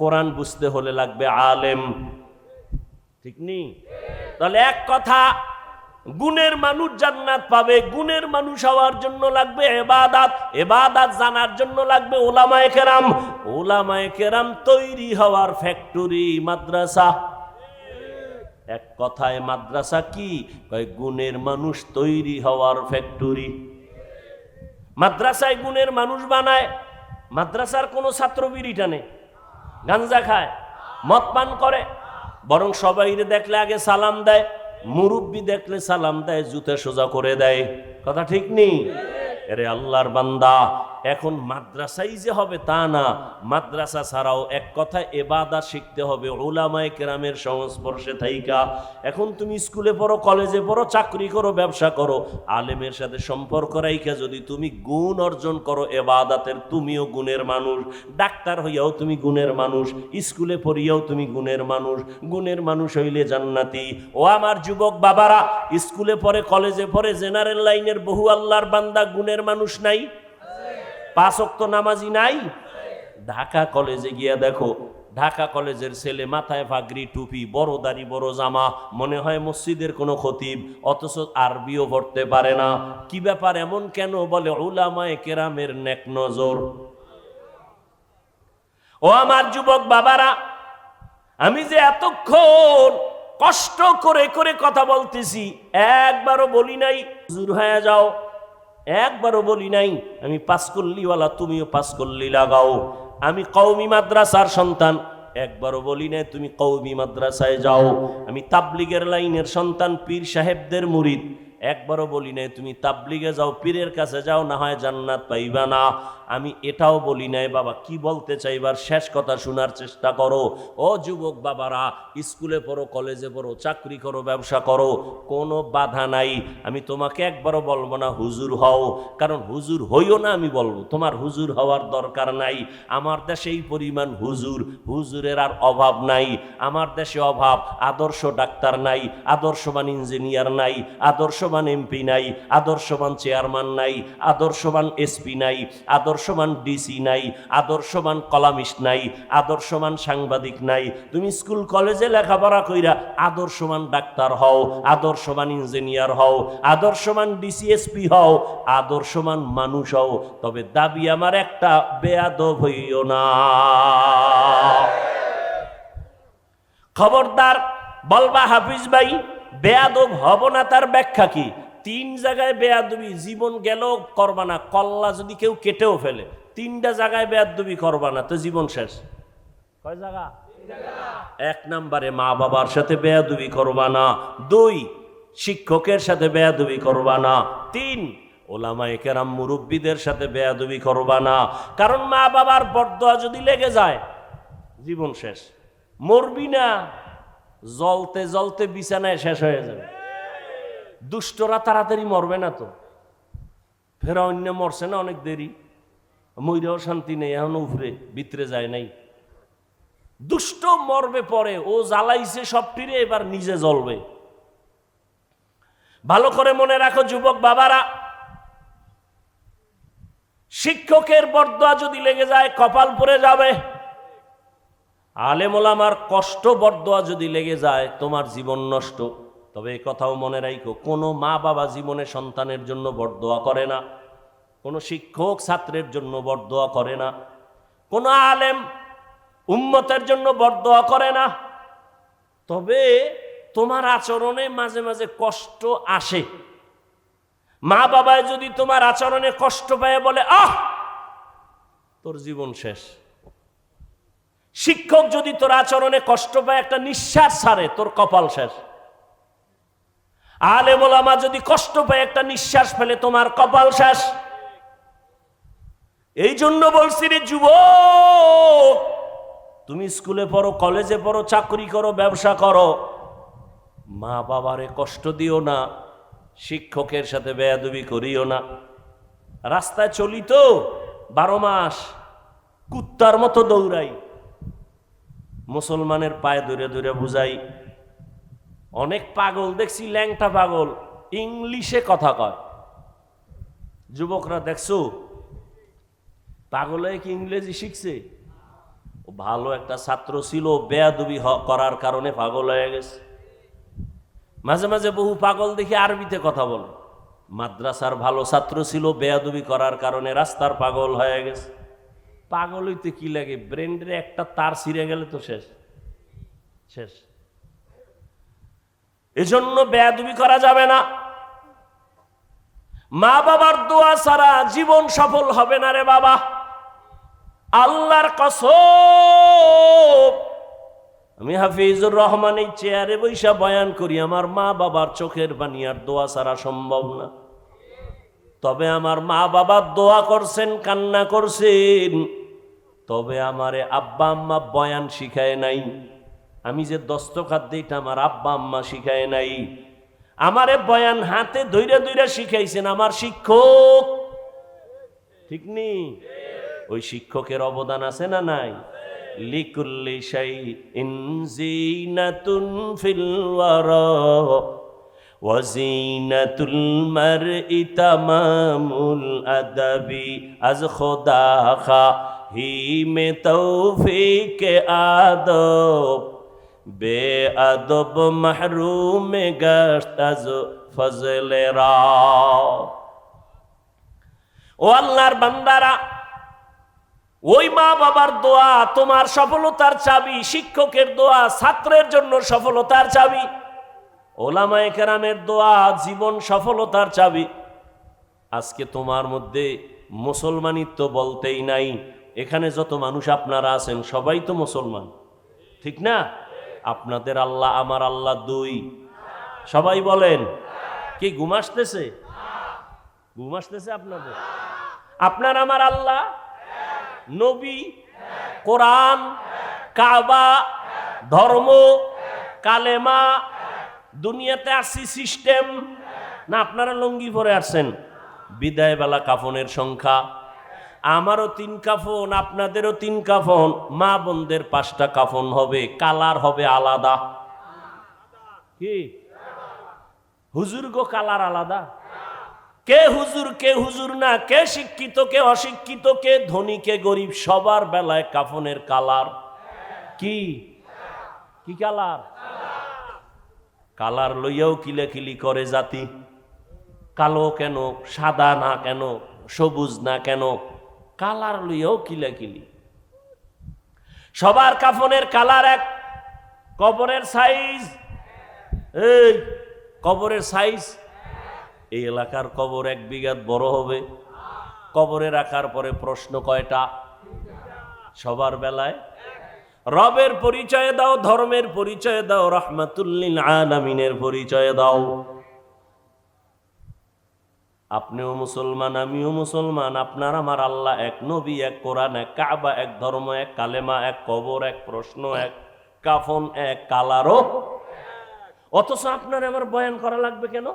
কোরআন বুঝতে হলে লাগবে আলেম, ঠিক নেই? তাহলে এক কথা, গুণের মানুষ জান্নাত পাবে, গুণের মানুষ হওয়ার জন্য লাগবে ইবাদত, ইবাদত জানার জন্য লাগবে ওলামায়ে কেরাম, ওলামায়ে কেরাম তৈরি হওয়ার ফ্যাক্টরি মাদ্রাসা। এক কথায় মাদ্রাসা কি? কয় গুণের মানুষ তৈরি হওয়ার ফ্যাক্টরি। মাদ্রাসায় গুণের মানুষ বানায়। মাদ্রাসার কোনো ছাত্র বিড়ি টানে, গাঞ্জা খায়, মদ পান করে, বরং সবাইরে দেখলে আগে সালাম দেয়, মুরব্বি দেখলে সালাম দেয়, জুতে সোজা করে দেয়। কথা ঠিক নেই? এরে আল্লাহর বান্দা, এখন মাদ্রাসাই যে হবে তা না, মাদ্রাসা ছাড়াও এক কথায় ইবাদত শিখতে হবে উলামায়ে কেরামের সংস্পর্শে থাইকা। এখন তুমি স্কুলে পড়ো, কলেজে পড়ো, চাকরি করো, ব্যবসা করো, আলেমের সাথে সম্পর্ক রাইখা যদি তুমি গুণ অর্জন করো ইবাদতের, তুমিও গুণের মানুষ। ডাক্তার হইয়াও তুমি গুণের মানুষ, স্কুলে পড়িয়াও তুমি গুণের মানুষ, গুণের মানুষ হইলে জান্নাতি। ও আমার যুবক বাবারা, স্কুলে পড়ে, কলেজে পড়ে, জেনারেল লাইনের বহু আল্লাহর বান্দা গুণের মানুষ নাই, 5 ওয়াক্ত নামাজি নাই। ঢাকা কলেজে গিয়া দেখো, ঢাকা কলেজের ছেলে মাথায় পাগড়ি, টুপি, বড় দাড়ি, বড় জামা, মনে হয় মসজিদের কোনো খতিব, অথচ আরবিও পড়তে পারে না। কি ব্যাপার, এমন কেন? বলে উলামায়ে কেরামের নেক নজর। ও আমার যুবক বাবারা, আমি যে এতক্ষণ কষ্ট করে করে কথা বলতেছি, একবারও বলি নাই হুজুর হয়ে যাও, একবারও বলি নাই আমি 5 কল্লিওয়ালা, তুমিও 5 কল্লি লাগাও, আমি কওমি মাদ্রাসার সন্তান, একবারও বলি নাই তুমি কওমি মাদ্রাসায় যাও, আমি তাবলিগের লাইনের সন্তান, পীর সাহেবদের মুরিদ, একবারও বলি নাই তুমি তাবলিগে যাও, পীরের কাছে যাও, না হয় জান্নাত পাইবা না। আমি এটাও বলি নাই। বাবা কি বলতে চাইবার শেষ কথা শোনার চেষ্টা করো। ও যুবক বাবারা, স্কুলে পড়ো, কলেজে পড়ো, চাকরি করো, ব্যবসা করো, কোনো বাধা নাই। আমি তোমাকে একবারও বলবো না হুজুর হও, কারণ হুজুর হইও না আমি বলবো, তোমার হুজুর হওয়ার দরকার নাই। আমার দেশে এই পরিমাণ হুজুর, হুজুরের আর অভাব নাই। আমার দেশে অভাব, আদর্শ ডাক্তার নাই, আদর্শবান ইঞ্জিনিয়ার নাই, আদর্শবান এমপি নাই, আদর্শবান চেয়ারম্যান নাই, আদর্শবান এসপি নাই, আদর্শবান আদর্শবান ডিসি নাই, আদর্শবান কলামিস্ট নাই, আদর্শবান সাংবাদিক নাই। তুমি স্কুল কলেজে লেখাপড়া কইরা আদর্শবান ডাক্তার হও, আদর্শবান ইঞ্জিনিয়ার হও, আদর্শবান ডিসিএসপি হও, আদর্শবান মানুষ হও, তবে দাবি আমার একটা, বেয়াদব হইও না। খবরদার বলবা হাফিজ ভাই বেয়াদব হব না, তার ব্যাখ্যা কি? 3 জায়গায় বেয়াদবি, জীবন গেল করবা না, কল্লা যদি কেউ কেটেও ফেলে 3টা জায়গায় বেয়াদবি করবা না, তো জীবন শেষ। কয় জায়গা? 1 নম্বরে মা বাবার সাথে বেয়াদবি করবা না, 2 শিক্ষকের সাথে বেয়াদবি করবা না, 3 ওলামায়ে কেরাম মুরব্বীদের সাথে বেয়াদবি করবা না। কারণ মা বাবার বরদোয়া যদি লেগে যায় জীবন শেষ। মরবি না, জ্বলতে জ্বলতে বিছানায় শেষ হয়ে যাবে। দুষ্টরা তাড়াতাড়ি মরবে না তো, ফেরাউন মরছে না অনেক দেরি, মইরাও শান্তি নেই, এখন উপরে ভিতরে যায় নাই। দুষ্ট মরবে পরে, ও জ্বালাইছে সবটিরে, এবার নিজে জ্বলবে। ভালো করে মনে রাখো যুবক বাবারা, শিক্ষকের বরদোয়া যদি লেগে যায় কপাল পড়ে যাবে। আলেম ওলামার কষ্ট বরদোয়া যদি লেগে যায় তোমার জীবন নষ্ট। তবে এই কথাও মনে রাখো, কোনো মা বাবা জীবনে সন্তানের জন্য বরদোয়া করে না, কোনো শিক্ষক ছাত্রের জন্য বরদোয়া করে না, কোনো আলেম উম্মতের জন্য বরদোয়া করে না। তবে তোমার আচরণে মাঝে মাঝে কষ্ট আসে। মা বাবায় যদি তোমার আচরণে কষ্ট পায় বলে আহ, তোর জীবন শেষ। শিক্ষক যদি তোর আচরণে কষ্ট পায়, একটা নিঃশ্বাস ছাড়ে, তোর কপাল শেষ। আলেম ওলামা যদি কষ্ট পায়, একটা নিঃশ্বাস ফেলে, তোমার কপাল শেষ। এই জন্য বলছি রে যুবক, তুমি স্কুলে পড়ো, কলেজে পড়ো, চাকরি করো, ব্যবসা করো, মা বাবারে কষ্ট দিও না, শিক্ষকের সাথে বেয়াদবি করিও না। রাস্তায় চলি তো 12 মাস কুত্তার মতো দৌড়াই, মুসলমানের পায়ে ধরে ধরে বুঝাই। অনেক পাগল দেখছি, ল্যাংটা পাগল, ইংলিশে কথা কয়। যুবকরা দেখছো পাগল হয়ে কি ইংরেজি শিখছে? ও ভালো একটা ছাত্র ছিল, বেয়াদবি করার কারণে পাগল হয়ে গেছে। মাঝে মাঝে বহু পাগল দেখি আরবিতে কথা বলে। মাদ্রাসার ভালো ছাত্র ছিল, বেয়াদবি করার কারণে রাস্তার পাগল হয়ে গেছে। পাগল হইতে কি লাগে, ব্রেন্ডের একটা তার ছিঁড়ে গেলে তো শেষ শেষ। এজন্য বেয়াদবি করা যাবে না। মা বাবার দোয়া ছাড়া জীবন সফল হবে না রে বাবা, আল্লাহর কসম। আমি হাফিজুর রহমান এই চেয়ারে বৈশা বয়ান করি, আমার মা বাবার চোখের পানি আর দোয়া ছাড়া সম্ভব না। তবে আমার মা বাবার দোয়া করছেন, কান্না করছেন, তবে আমারে আব্বা আম্মা বয়ান শিখায় নাই। আমি যে দস্তখত দিইটা আমার আব্বা আম্মা শিখায় নাই। আমারে বয়ান হাতে ধইরা ধইরা শিখাইছেন আমার শিক্ষক, ঠিক নি? ওই শিক্ষকের অবদান আছে না নাই? লিকুল্লি শাইইন জিনাতুন ফিল ওয়ারা ওয়া জিনাতুল মারই তামামুল আদাবি আজ খোদা খা হি মে তৌফিক আদব বেআদব মাহরুম গশত আজ ফজলে রা। ও আল্লাহর বান্দারা, ওই মা বাবার দোয়া তোমার সফলতার চাবি, শিক্ষকের দোয়া ছাত্রের জন্য সফলতার চাবি, ওলামায়ে কেরামের দোয়া জীবন সফলতার চাবি। আজকে তোমার মধ্যে মুসলমানিত্ব বলতেই নাই। এখানে যত মানুষ আপনারা আছেন সবাই তো মুসলমান, ঠিক না? আপনাদের আল্লাহ আমার আল্লাহ দুই, সবাই বলেন। কি ঘুম আসতেছে? ঘুম আসতেছে আপনাদের? আপনার আমার আল্লাহ, নবী, কোরআন, কাবা, ধর্ম, কালেমা, দুনিয়াতে আসছি সিস্টেম না? আপনারা লুঙ্গি পরে আসছেন। বিদায় বেলা কাফনের সংখ্যা, আমারও 3 কাফন, আপনাদেরও 3 কাফন, মা বোনদের 5টা কাফন হবে, কালার হবে আলাদা। কি হুজুর গো, কালার আলাদা? কে হুজুর না, কে শিক্ষিত কে অশিক্ষিত, কে ধনী কে গরিব, সবার বেলায় কাফনের কালার কি কি কালার? কালার লইয়াও কিলাকিলি করে জাতি। কালো কেন, সাদা না কেন, সবুজ না কেন, কালার লইয়াও কিলাকিলি। সবার কাফনের কালার এক, কবরের সাইজ, এই কবরের সাইজ, এই এলাকার কবর 1 বিঘাত বড় হবে। কবরে রাখার পরে প্রশ্ন কয়টা? সবার বেলায় রবের পরিচয় দাও, ধর্মের পরিচয় দাও, রাহমাতুল আলামিনের পরিচয় দাও। আপনিও মুসলমান, আমিও মুসলমান, আপনার আমার আল্লাহ এক, নবী এক, কোরআন এক, কাবা এক, ধর্ম এক, কালেমা এক, কবর এক, প্রশ্ন এক, কাফন এক, কালারও। অথচ আপনার আমার বয়ান করা লাগবে কেন?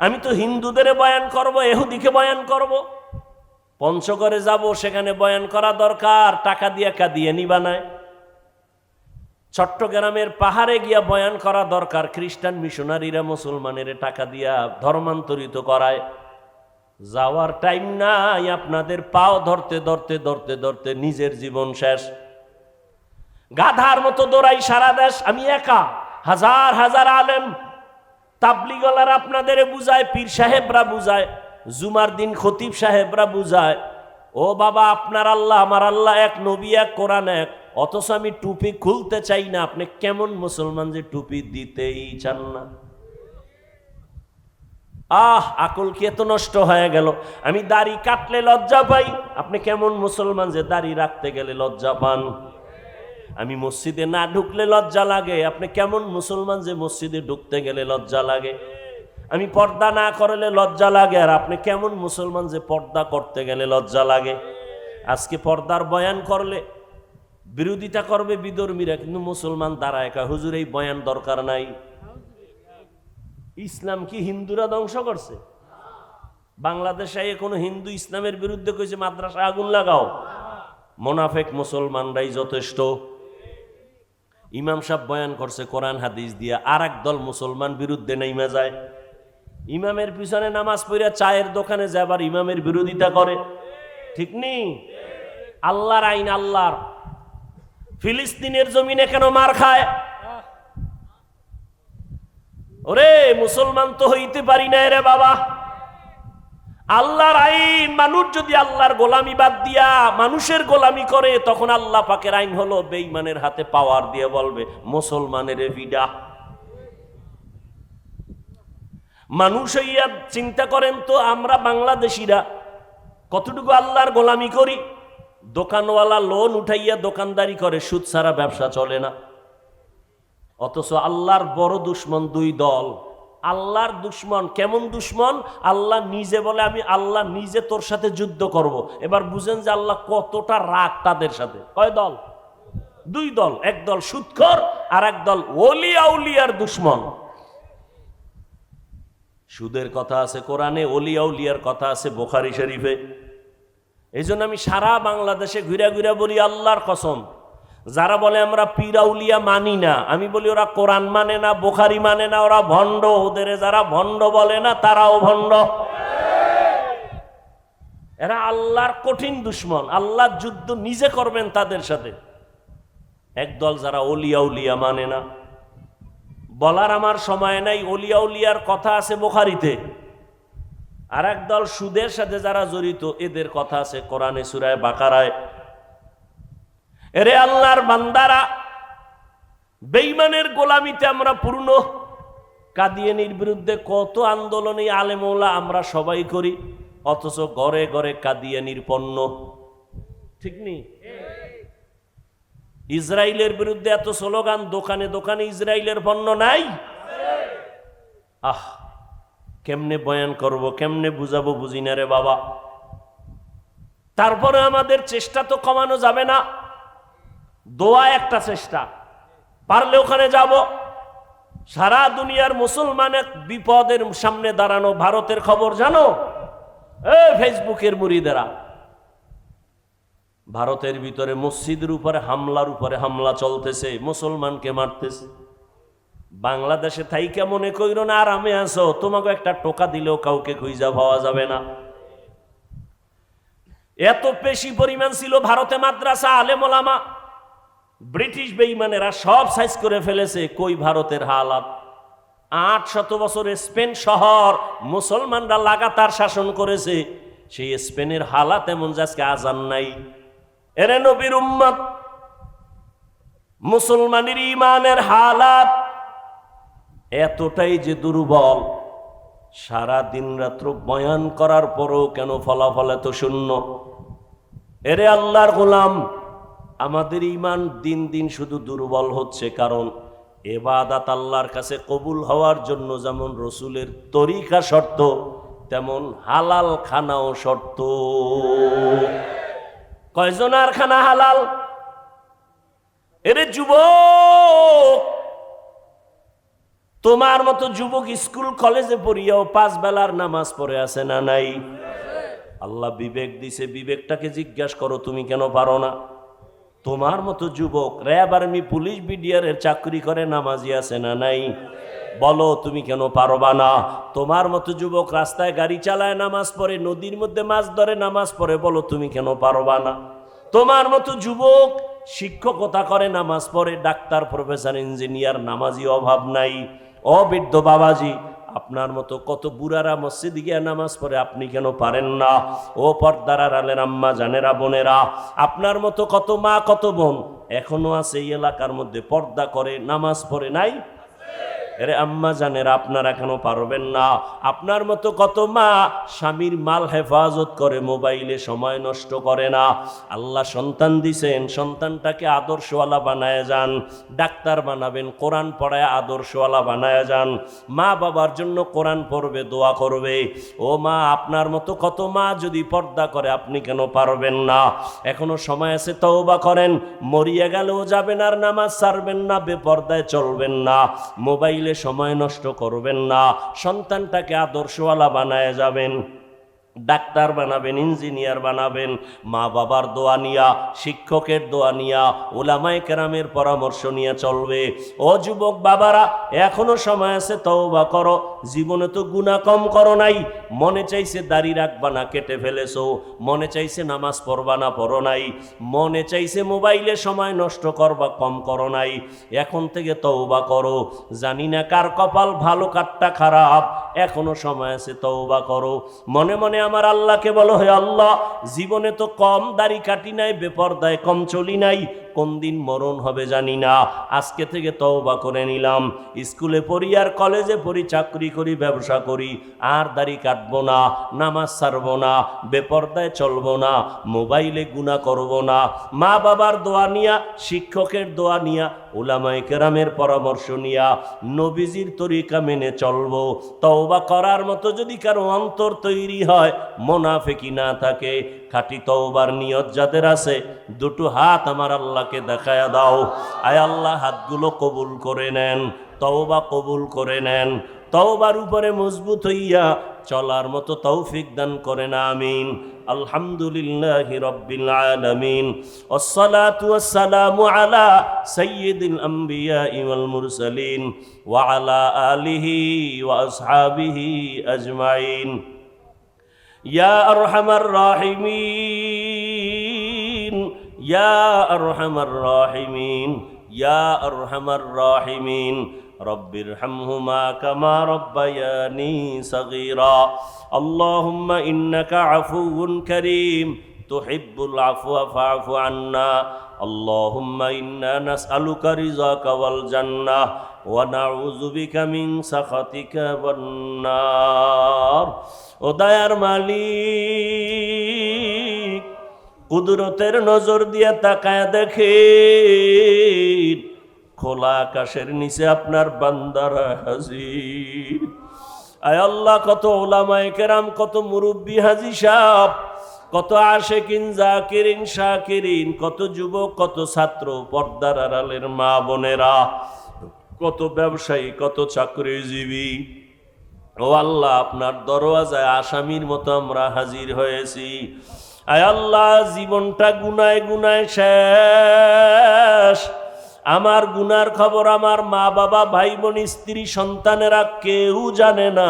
আমি তো হিন্দুদের বয়ান করব, ইহুদিকে বয়ান করব। পঞ্চগড়ে যাব, সেখানে বয়ান করা দরকার, টাকা দিয়ে কাদিয়ানি বানায়। চট্টগ্রামের পাহাড়ে গিয়া বয়ান করা দরকার, খ্রিস্টান মিশনারিরা মুসলমানের টাকা দিয়া ধর্মান্তরিত করায়। যাওয়ার টাইম নাই আপনাদের, পাও ধরতে ধরতে ধরতে ধরতে নিজের জীবন শেষ। গাধার মতো দৌড়াই সারা দেশ, আমি একা, হাজার হাজার আলেম তাবলিগলার আপনাদের বুঝায়, পীর সাহেবরা বুঝায়, জুমার দিন খতিব সাহেবরা বুঝায়, ও বাবা আপনার আল্লাহ আমার আল্লাহ এক, নবী এক, কোরআন এক। অথচ আমি টুপি খুলতে চাই না। আপনি কেমন মুসলমান যে টুপি দিতেই চান না? আকল কি এত নষ্ট হয়ে গেল? আমি দাড়ি কাটলে লজ্জা পাই, আপনি কেমন মুসলমান যে দাড়ি রাখতে গেলে লজ্জা পান? আমি মসজিদে না ঢুকলে লজ্জা লাগে, আপনি কেমন মুসলমান যে মসজিদে ঢুকতে গেলে লজ্জা লাগে? আমি পর্দা না করলে লজ্জা লাগে, আর আপনি কেমন মুসলমান যে পর্দা করতে গেলে লজ্জা লাগে? আজকে পর্দার বয়ান করলে বিরোধিতা করবে বিধর্মীরা, কিন্তু মুসলমান দাঁড়ায় একা, হুজুর এই বয়ান দরকার নাই। ইসলাম কি হিন্দুরা ধ্বংস করছে? বাংলাদেশে কোনো হিন্দু ইসলামের বিরুদ্ধে কইছে মাদ্রাসা আগুন লাগাও? মোনাফেক মুসলমানরাই যথেষ্ট। ইমাম সাহেব বয়ান করছে কোরআন হাদিস দিয়া, আর এক দল মুসলমান বিরুদ্ধে নেমে যায়। ইমামের পিছনে নামাজ পড়িয়া চায়ের দোকানে যায়, আবার ইমামের বিরোধিতা করে। ঠিক নেই? আল্লাহর আইন আল্লাহর। ফিলিস্তিনের জমিনে কেন মার খায়? ওরে মুসলমান তো হইতে পারি না রে বাবা। আল্লাহর আইন, মানুষ যদি আল্লাহর গোলামি বাদ দিয়া মানুষের গোলামি করে, তখন আল্লাহ পাকের আইন হলো বেঈমানের হাতে পাওয়ার দিয়ে বলবে মুসলমানের ভিডা। মানুষ হইয়া চিন্তা করেন তো, আমরা বাংলাদেশিরা কতটুকু আল্লাহর গোলামি করি? দোকানওয়ালা লোন উঠাইয়া দোকানদারি করে, সুদ ছাড়া ব্যবসা চলে না। অথচ আল্লাহর বড় দুশ্মন 2 দল। আল্লাহর দুশ্মন কেমন দুশ্মন? আল্লাহ নিজে বলে আমি আল্লাহ নিজে তোর সাথে যুদ্ধ করব। এবার বুঝেন যে আল্লাহ কতটা রাগ তাদের সাথে। কয় দল? 2 দল। এক দল সুদখোর, আর এক দল ওলিয়া উলিয়ার দুশ্মন। সুদের কথা আছে কোরআনে, ওলিয়া উলিয়ার কথা আছে বুখারী শরীফে। এই জন্য আমি সারা বাংলাদেশে ঘুরে ঘুরে বলি আল্লাহর কসম, যারা বলে আমরা পীর আউলিয়া মানি না, আমি বলি ওরা কোরআন মানে না, বুখারী মানে না, ওরা ভণ্ড। ওদের যারা ভণ্ড বলে না তারাও ভণ্ড। এরা আল্লাহর কঠিন দুশ্মন। আল্লাহর যুদ্ধ নিজে করবেন তাদের সাথে। একদল যারা ওলিয়া উলিয়া মানে না, বলার আমার সময় নাই, ওলিয়া উলিয়ার কথা আছে বুখারীতে। আর একদল সুদের সাথে যারা জড়িত, এদের কথা আছে কোরআনে সূরা বাকারায়। এরে আল্লাহর বান্দারা, বেঈমানের গোলামিতে আমরা পূর্ণ। কাদিয়ানীর বিরুদ্ধে কত আন্দোলনে আলেম ওলামা আমরা সবাই করি, অথচ ঘরে ঘরে কাদিয়ানীর পণ্য। ঠিক নেই? ইসরায়েলের বিরুদ্ধে এত স্লোগান, দোকানে দোকানে ইসরায়েলের পণ্য নাই? কেমনে বয়ান করব, কেমনে বুঝাবো, বুঝি না রে বাবা। তারপরে আমাদের চেষ্টা তো কমানো যাবে না। দোয়া একটা চেষ্টা, পারলে ওখানে যাব। সারা দুনিয়ার মুসলমানের বিপদের সামনে দাঁড়ানো। ভারতের খবর জানো? ফেসবুকের মুরিদেরা, ভারতের ভিতরে মসজিদের উপরে হামলার উপরে হামলা চলতেছে, মুসলমানকে মারতেছে। বাংলাদেশে থাইকা মনে কইরো না আরামে আছো, তোমাকে একটা টোকা দিলেও কাউকে খুঁজা পাওয়া যাবে না। এত বেশি পরিমাণ ছিল ভারতে মাদ্রাসা, আলেম ওলামা। ব্রিটিশ বেঈমানেরা সব সাইজ করে ফেলেছে। কই ভারতের হালাত? 800 বছরে স্পেন শহর মুসলমানরা লাগাতার শাসন করেছে। সেই স্পেনের হালাত এমন যে আজকে আজান নাই। এরে নবীর উম্মত, মুসলমানের ইমানের হালাত এতটাই যে দুর্বল, সারা দিন রাত্র বয়ান করার পরও কেন ফলাফল এত শূন্য? এরে আল্লাহর গোলাম, আমাদের ইমান দিন দিন শুধু দুর্বল হচ্ছে। কারণ ইবাদত আল্লাহর কাছে কবুল হওয়ার জন্য যেমন রসুলের তরিকা শর্ত, তেমন হালাল খানাও শর্ত। কয়জনার খানা হালাল? এরে যুবক, তোমার মতো যুবক স্কুল কলেজে পড়িয়াও 5 বেলার নামাজ পড়ে আছে না নাই? আল্লাহ বিবেক দিছে, বিবেকটাকে জিজ্ঞাসা করো তুমি কেন পারো না? তোমার মতো যুবক র্যাব, আর্মি, পুলিশ, বিডিআরের চাকরি করে নামাজি আছে না নাই? বলো তুমি কেন পারবা না? তোমার মতো যুবক রাস্তায় গাড়ি চালায় নামাজ পড়ে, নদীর মধ্যে মাছ ধরে নামাজ পড়ে, বলো তুমি কেন পারবা না? তোমার মতো যুবক শিক্ষকতা করে নামাজ পড়ে, ডাক্তার, প্রফেসর, ইঞ্জিনিয়ার, নামাজি অভাব নাই। বৃদ্ধ বাবাজি, আপনার মতো কত বুড়ারা মসজিদে গিয়ে নামাজ পড়ে, আপনি কেন পারেন না? ও পর্দার আড়ালের আম্মা জানেরা, বোনেরা, আপনার মতো কত মা, কত বোন এখনো আছে এই এলাকার মধ্যে পর্দা করে নামাজ পড়ে নাই? এরে আম্মা জানেরা, আপনারা কেন পারবেন না? আপনার মতো কত মা স্বামীর মাল হেফাজত করে, মোবাইলে সময় নষ্ট করে না। আল্লাহ সন্তান দিছেন, সন্তানটাকে আদর্শওয়ালা বানায় যান। ডাক্তার বানাবেন, কোরআন পড়ায় আদর্শওয়ালা বানায় যান। মা বাবার জন্য কোরআন পড়বে, দোয়া করবে। ও মা, আপনার মতো কত মা যদি পর্দা করে, আপনি কেন পারবেন না? এখনো সময় আছে, তওবা করেন। মরিয়া গেলেও যাবেন আর নামাজ ছাড়বেন না, বেপর্দায় চলবেন না, মোবাইল সময় নষ্ট করবেন না। সন্তানটাকে আদর্শওয়ালা বানায় যাবেন, ডাক্তার বানাবেন, ইঞ্জিনিয়ার বানাবেন। মা বাবার দোয়া নিয়া, শিক্ষকের দোয়া নিয়া, উলামায়ে কেরামের পরামর্শ নিয়ে চলবে। ও যুবক বাবারা, এখনো সময় আছে, তওবা করো। জীবনে তো গুনাহ কম করো নাই। মনে চাইছে দাড়ি রাখবা না, কেটে ফেলেছো। মনে চাইছে নামাজ পড়বা না, পড়ো নাই। মনে চাইছে মোবাইলে সময় নষ্ট করবা, কম করো নাই। এখন থেকে তওবা করো। জানি না কার কপাল ভালো, কারটা খারাপ। এখনো সময় আছে, তওবা করো। মনে মনে আমার আল্লাহকে বলো, হে আল্লাহ, জীবনে তো কম দাড়ি কাটি নাই, বেপরদায় কম চলি নাই, কোন দিন মরণ হবে জানি না। আজকে থেকে তওবা করে নিলাম। স্কুলে পড়ি আর কলেজে পড়ি, চাকরি করি, ব্যবসা করি, আর দাড়ি কাটবো না, নামাজ ছাড়বো না, বেপরদায় চলবো না, মোবাইলে গুনাহ করবো না। মা বাবার দোয়া নিয়া, শিক্ষকের দোয়া নিয়া, উলামায়ে কেরামের পরামর্শ নিয়া, নবীজির তরিকা মেনে চলবো। তওবা করার মতো যদি কারো অন্তর তৈরি হয়, মুনাফিকি না থাকে, খাঁটি তওবার নিয়ত যাদের আছে, দুটো হাত আমার আল্লাহকে দেখায়া দাও। আয় আল্লাহ, হাতগুলো কবুল করে নেন, তওবা কবুল করে নেন। তওবার উপরে মজবুত হইয়া চলার মতো তৌফিক দান করেন, আমিন। আলহামদুলিল্লাহি রাব্বিল আলামিন, ওয়াসসালাতু ওয়াসসালামু আলা সাইয়্যিদিল আমবিয়াই ওয়াল মুরসালিন ওয়া আলা আলিহি ওয়া আসহাবিহি আজমাইন। ইয়া আরহামার রাহিমিন, ইয়া আরহামার রাহিমিন, ইয়া আরহামার রাহিমিন। রব্বিরহামহুমা কামা রব্বায়ানি সগীরা। আল্লাহুম্মা ইন্নাকা আফুউন কারীম, তুহিব্বুল আফওয়া ফা'ফু আন্না। আল্লাহুম্মা ইন্না নাসআলুকা রিযাকা ওয়াল জান্নাহ ওয়া নাউযু বিকা মিন সাখাতিকা ওয়ান নার। ও দয়ার মালিক, কুদরতের নজর দিয়ে তাকায় দেখেন, খোলা আকাশের নিচে আপনার বান্দারা হাজির। আয় আল্লাহ, কত উলামায়ে কেরাম, কত মুরব্বী হাজী সাহেব, কত আশিকিন, জাকিরিন, শাকিরিন, কত যুবক, কত ছাত্র, পর্দার আড়ালের মা বোনেরা, কত ব্যবসায়ী, কত চাকরিজীবী। ও আল্লাহ, আপনার দরওয়াজায় আসামির মতো আমরা হাজির হয়েছি। আয় আল্লাহ, জীবনটা গুনায় গুনায় শেষ। আমার গুনার খবর আমার মা বাবা ভাই বোন স্ত্রী সন্তানেরা কেউ জানে না।